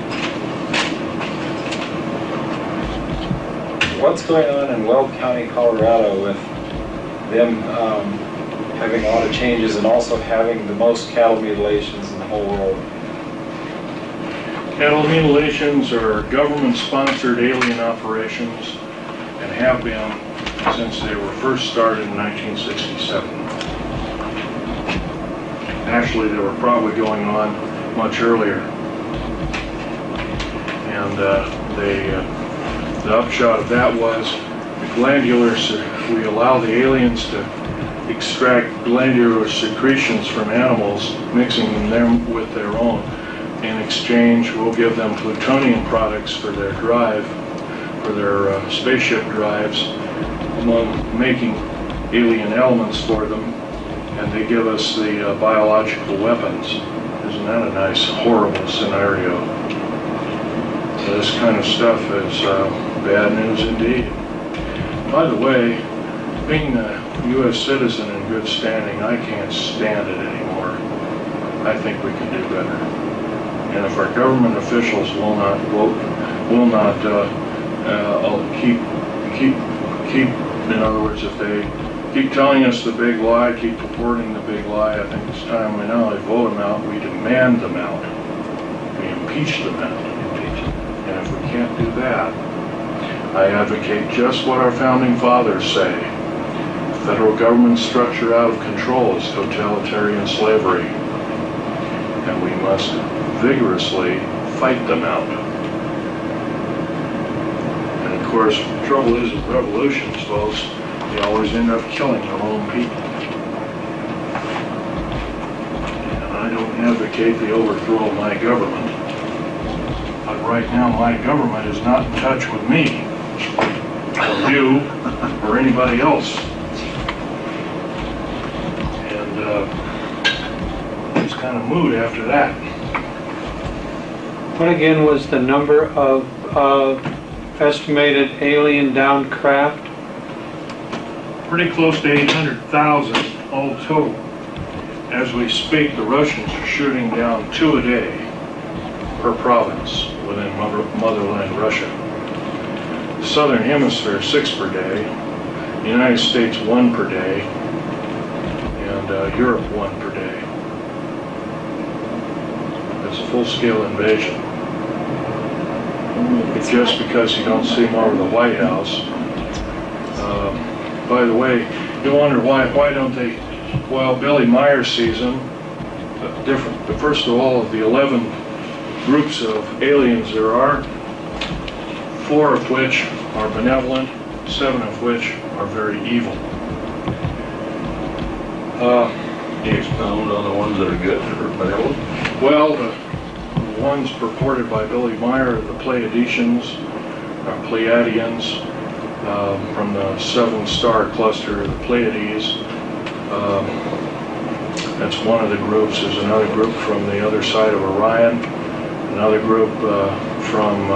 What's going on in Weld County, Colorado with them having a lot of changes and also having the most cattle mutilations in the whole world? Cattle mutilations are government-sponsored alien operations and have been since they were first started in 1967. Actually, they were probably going on much earlier. And the upshot of that was the glandular, we allow the aliens to extract glandular secretions from animals, mixing them with their own. In exchange, we'll give them plutonium products for their drive, for their spaceship drives, among making alien elements for them, and they give us the biological weapons. Isn't that a nice, horrible scenario? So this kind of stuff is bad news indeed. By the way, being a U.S. citizen in good standing, I can't stand it anymore. I think we can do better. And if our government officials will not keep, in other words, if they keep telling us the big lie, keep purporting the big lie, I think it's time we not only vote them out, we demand them out. We impeach them out. And if we can't do that, I advocate just what our founding fathers say. The federal government structure out of control is totalitarian slavery. And we must vigorously fight them out. And of course, the trouble is with revolutions, folks, they always end up killing their own people. And I don't advocate the overthrow of my government. But right now, my government is not in touch with me, or you, or anybody else. And it's kind of mood after that. What again was the number of estimated alien downed craft? Pretty close to 800,000 all total. As we speak, the Russians are shooting down 2 a day per province within motherland Russia. The Southern Hemisphere, 6 per day. The United States, 1 per day. And Europe, 1 per day. It's a full-scale invasion. Just because you don't see more of the White House. By the way, you wonder why don't they, well, Billy Meyer sees them different. But first of all, of the 11 groups of aliens there are, 4 of which are benevolent, 7 of which are very evil. Can you expound on the ones that are good or benevolent? Well, the ones purported by Billy Meyer, the Pleiadians, from the 7-star cluster, the Pleiades. That's one of the groups. There's another group from the other side of Orion, another group from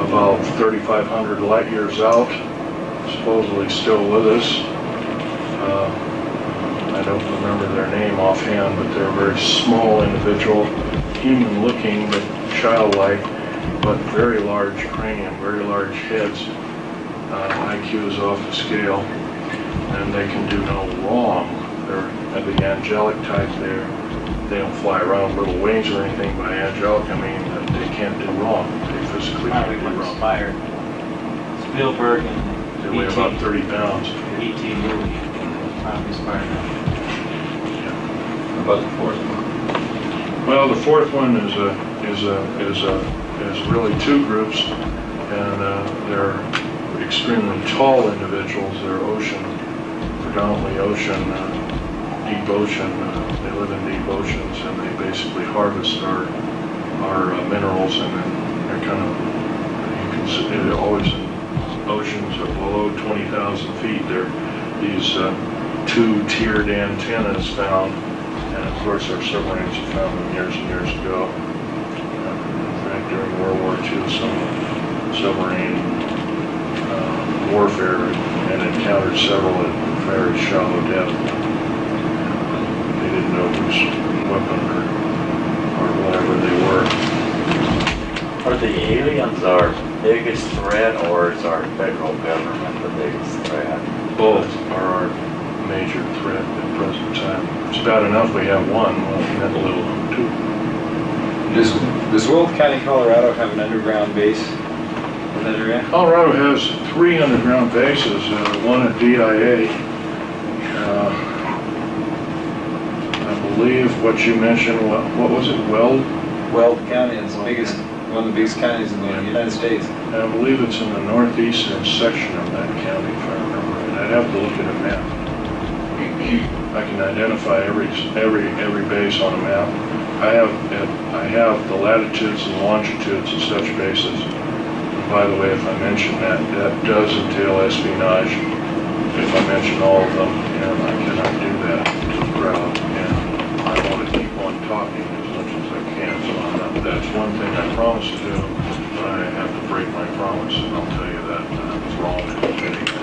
about 3,500 light years out, supposedly still with us. I don't remember their name offhand, but they're a very small individual, human-looking but childlike, but very large cranium, very large heads. IQ is off the scale, and they can do no wrong. They're of the angelic type. They don't fly around with little wings or anything. By angelic, I mean that they can't do wrong. They physically can't do wrong. Inspired Spielberg and They weigh about 30 pounds. E.T. movie. Probably inspired them. How about the fourth one? Well, the fourth one is really two groups, and they're extremely tall individuals. They're predominantly ocean, deep ocean. They live in deep oceans, and they basically harvest our minerals, and then they're kind of, you can see, they're always in oceans of below 20,000 feet. They're these two-tiered antennas found, and of course our submarines have found them years and years ago. In fact, during World War II, some submarine warfare and encountered several at very shallow depth. They didn't know whose weapon or whatever they were. Are the aliens our biggest threat, or is our federal government the biggest threat? Both are our major threat at the present time. It's bad enough we have one, well, that little two. Does Wolf County, Colorado have an underground base in that area? Colorado has 3 underground bases, one at DIA. I believe what you mentioned, what was it, Weld? Weld County is the biggest, one of the biggest counties in the United States. I believe it's in the northeastern section of that county, if I remember right. I'd have to look at a map. I can identify every base on a map. I have the latitudes and longitudes of such bases. And by the way, if I mention that does entail espionage. If I mention all of them, and I cannot do that to the crowd, and I want to keep on talking as much as I can. So that's one thing I promise to do, but I have to break my promise, and I'll tell you that it's wrong in admitting that.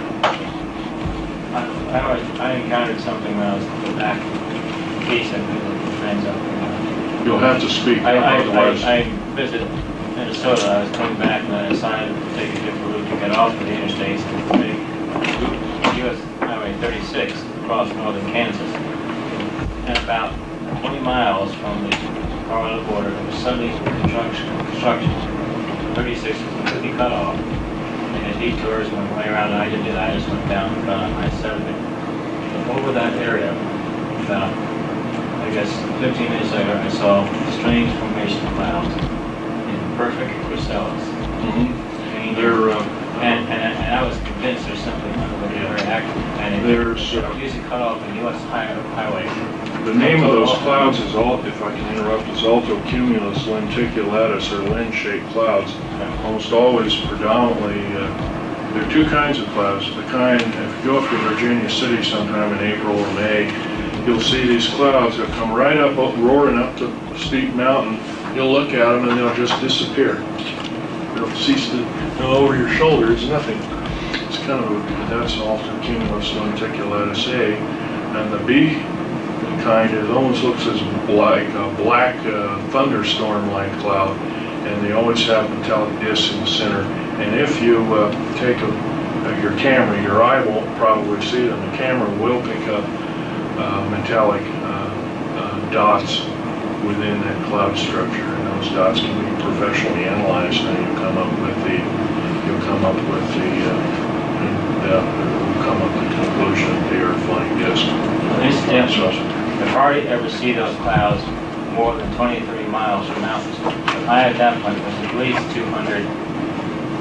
I encountered something when I was back east and with friends up there. You'll have to speak, otherwise. I visited Minnesota. I was coming back and I decided to take a different route to get off of the interstates and take U.S. Highway 36 across northern Kansas. And about 20 miles from the Colorado border, there was suddenly construction. 36 was completely cut off. And the detours went way around, and I didn't do that. I just went down and got on I-70. Over that area, about, I guess, 15 minutes later, I saw strange formation clouds in perfect chrysalis. And I was convinced there's something under the very active. And it usually cut off the U.S. highway. The name of those clouds is, if I can interrupt, is altocumulus lenticulatus, or lens-shaped clouds. Almost always predominantly, there are two kinds of clouds. The kind, if you go up to Virginia City sometime in April or May, you'll see these clouds that come right up, roaring up to a steep mountain. You'll look at them and they'll just disappear. They'll cease to go over your shoulder. It's nothing. It's kind of, that's altocumulus lenticulatus A. And the B kind, it almost looks as like a black thunderstorm-like cloud, and they always have metallic discs in the center. And if you take your camera, your eye won't probably see them. The camera will pick up metallic dots within that cloud structure, and those dots can be professionally analyzed, and you'll come up with the conclusion that they are flying discs. I hardly ever see those clouds more than 20 or 30 miles from mountains. But I at that point was at least 200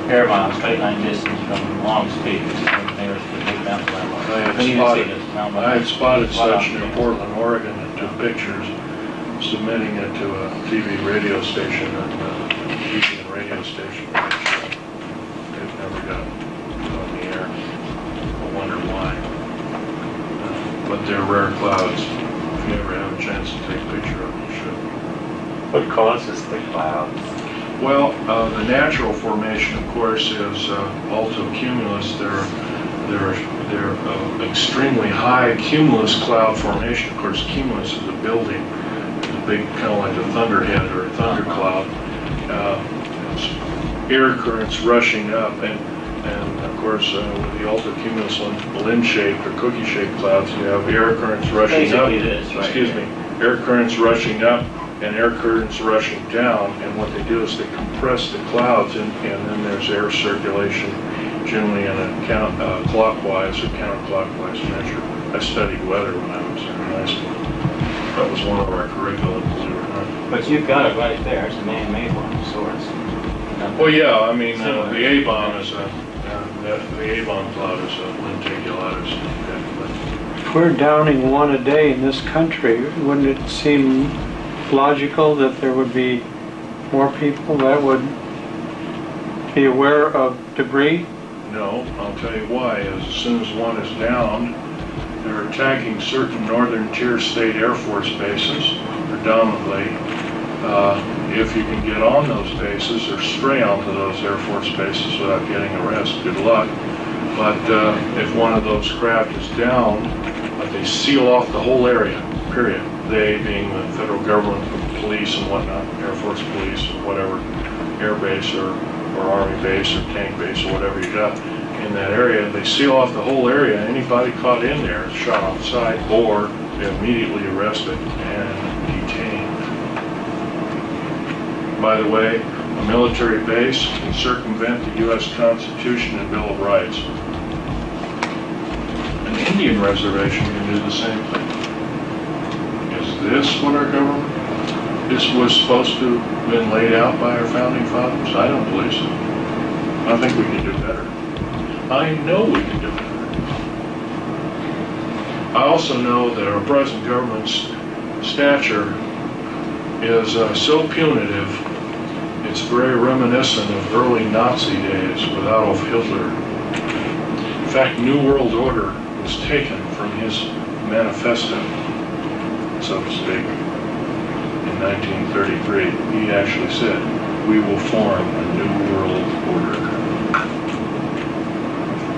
air miles, straight line distance from Long's Peak, which is the nearest to the big mountain landmark. I When you see had this mountain I had spotted landmark, such near Portland, Oregon, and took pictures, submitting it to a TV radio station and TV and radio station. They've never got on the air. I wonder why. But they're rare clouds. If you ever have a chance to take a picture of them, you should. What causes the clouds? Well, the natural formation, of course, is altocumulus. They're extremely high cumulus cloud formation. Of course, cumulus is a building. It's a big, kind of like a thunderhead or a thundercloud. It's air currents rushing up, and of course, with the altocumulus lens-shaped or cookie-shaped clouds, you have air currents rushing up. Basically this, right Excuse here. me, air currents rushing up and air currents rushing down, and what they do is they compress the clouds, and then there's air circulation, generally in a clockwise or counterclockwise measure. I studied weather when I was in high school. That was one of our curriculums, believe it or not. But you've got it right there, it's a man-made one of sorts. Well, yeah, I mean, Similar. the A-bomb is the A-bomb cloud is a lenticulatus. If we're downing one a day in this country, wouldn't it seem logical that there would be more people that would be aware of debris? No, I'll tell you why. As soon as one is downed, they're attacking certain northern tier state Air Force bases, predominantly. If you can get on those bases or stray onto those Air Force bases without getting arrested, good luck. But if one of those craft is down, they seal off the whole area, period. They being the federal government, police and whatnot, Air Force police or whatever, air base or army base or tank base or whatever you got in that area. They seal off the whole area. Anybody caught in there is shot on sight or immediately arrested and detained. By the way, a military base can circumvent the U.S. Constitution and Bill of Rights. An Indian reservation can do the same thing. Is this what our government was supposed to have been laid out by our founding fathers? I don't believe so. I think we can do better. I know we can do better. I also know that our present government's stature is so punitive, it's very reminiscent of early Nazi days with Adolf Hitler. In fact, New World Order was taken from his manifesto, so to speak, in 1933. He actually said, "We will form a New World Order."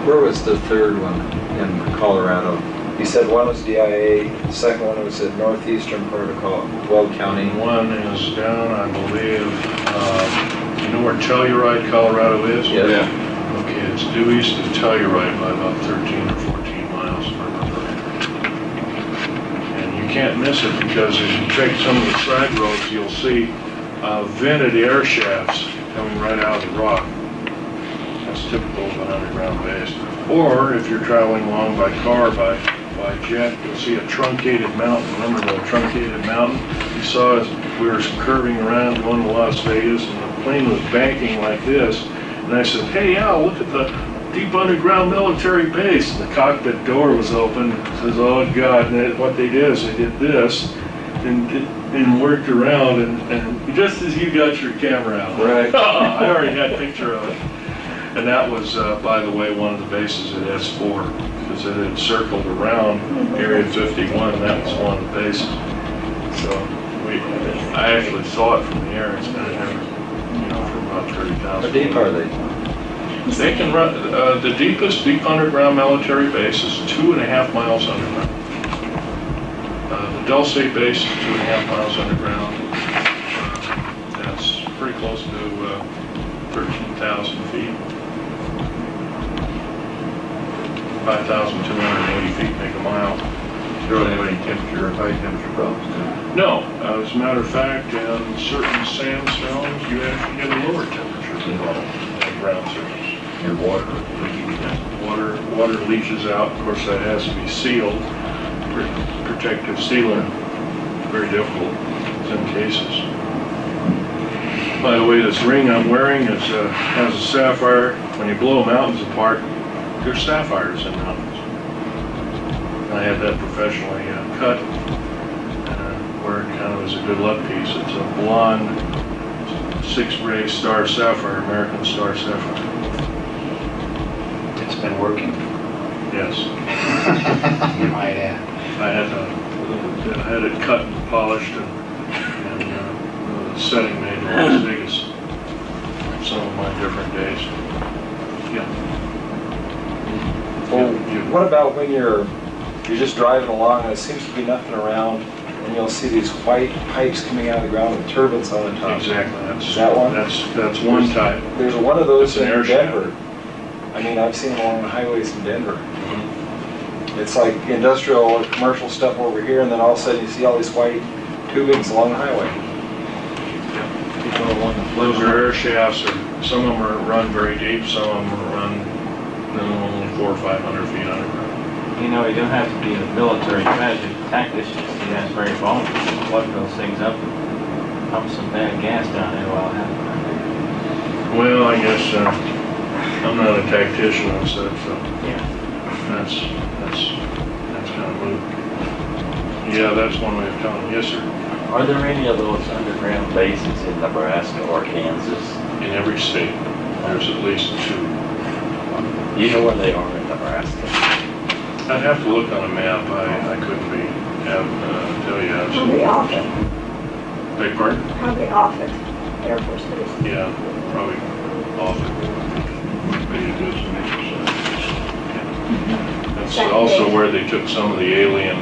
Where was the third one in Colorado? You said one was DIA, the second one was the northeastern part of Weld County. One is down, I believe, you know where Telluride, Colorado is? Yeah. Okay, it's due east of Telluride by about 13 or 14 miles, if I remember. And you can't miss it because if you take some of the side roads, you'll see vented air shafts coming right out of the rock. That's typical of an underground base. Or if you're traveling along by car, by jet, you'll see a truncated mountain. Remember the truncated mountain? You saw as we were curving around going to Las Vegas and the plane was banking like this. And I said, "Hey Al, look at the deep underground military base." And the cockpit door was open. It says, "Oh God," and what they did is they did this and worked around and just as you got your camera out. Right. I already had a picture of it. And that was, by the way, one of the bases at S4, because it had circled around Area 51, and that was one of the bases. So I actually saw it from the air. It's been there, for about 30,000. How deep are they? They can run, the deepest deep underground military base is 2.5 miles underground. The Dulce base is 2.5 miles underground. That's pretty close to 13,000 feet. 5,280 feet make a mile. You don't have any temperature or high temperature problems, do you? No, as a matter of fact, in certain sandstones, you actually get a lower temperature involved than ground surface. And water leaking. Water leaches out. Of course, that has to be sealed. Protective sealant, very difficult in some cases. By the way, this ring I'm wearing has a sapphire. When you blow mountains apart, there's sapphires in mountains. I had that professionally cut, where it kind of is a good luck piece. It's a blonde 6-ray star sapphire, American star sapphire. It's been working. Yes. You might add. I had it cut and polished and setting made in Las Vegas. Some of my different days. Yeah. Well, what about when you're just driving along and it seems to be nothing around and you'll see these white pipes coming out of the ground with turbines on the top? Exactly. Is that one? That's one type. There's one of those It's an in air shaft. Denver. I mean, I've seen them along the highways in Denver. Mm-hmm. It's like industrial or commercial stuff over here, and then all of a sudden you see all these white tubings along the highway. Those are air shafts. Some of them are run very deep. Some of them are run only 400 or 500 feet underground. You know, you don't have to be a military tactician to see that's very vulnerable. Plug those things up and pump some bad gas down there while it happens. Well, I guess I'm not a tactician and stuff, so Yeah. that's kind of moved. Yeah, that's one way of telling. Yes, sir. Are there any of those underground bases in Nebraska or Kansas? In every state, there's at least 2. You know where they are in Nebraska? I'd have to look on a map. I couldn't tell you. Probably off it, Beg pardon? probably off it, Air Force Base. Yeah, probably off it. Maybe it is. That's also where they took some of the alien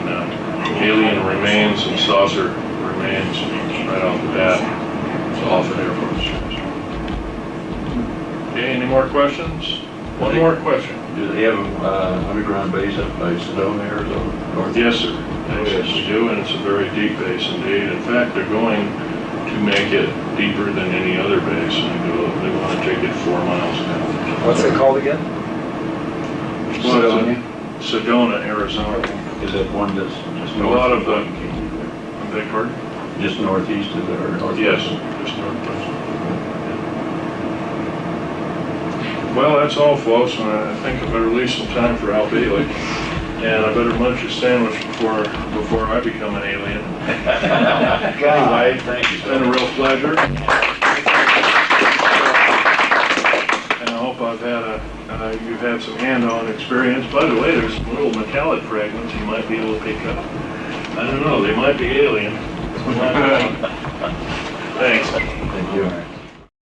remains and saucer remains right off the bat. It's off at Air Force Base. Okay, any more questions? One more question. Do they have underground base up by Sedona, Arizona? North? Yes, sir. Yes, we do, and it's a very deep base indeed. In fact, they're going to make it deeper than any other base, and they want to take it 4 miles down. What's it called again? Sedona? Sedona, Arizona. Is that one that's just A north? lot of the. Beg pardon? Just northeast of there, or northwest? Yes, just northwest. Well, that's all, folks, and I think I better leave some time for Al Bailey. And I better munch a sandwich before I become an alien. Anyway, thank you. It's been a real pleasure. And I hope you've had some hand-on experience. By the way, there's some little metallic fragments you might be able to pick up. I don't know, they might be alien.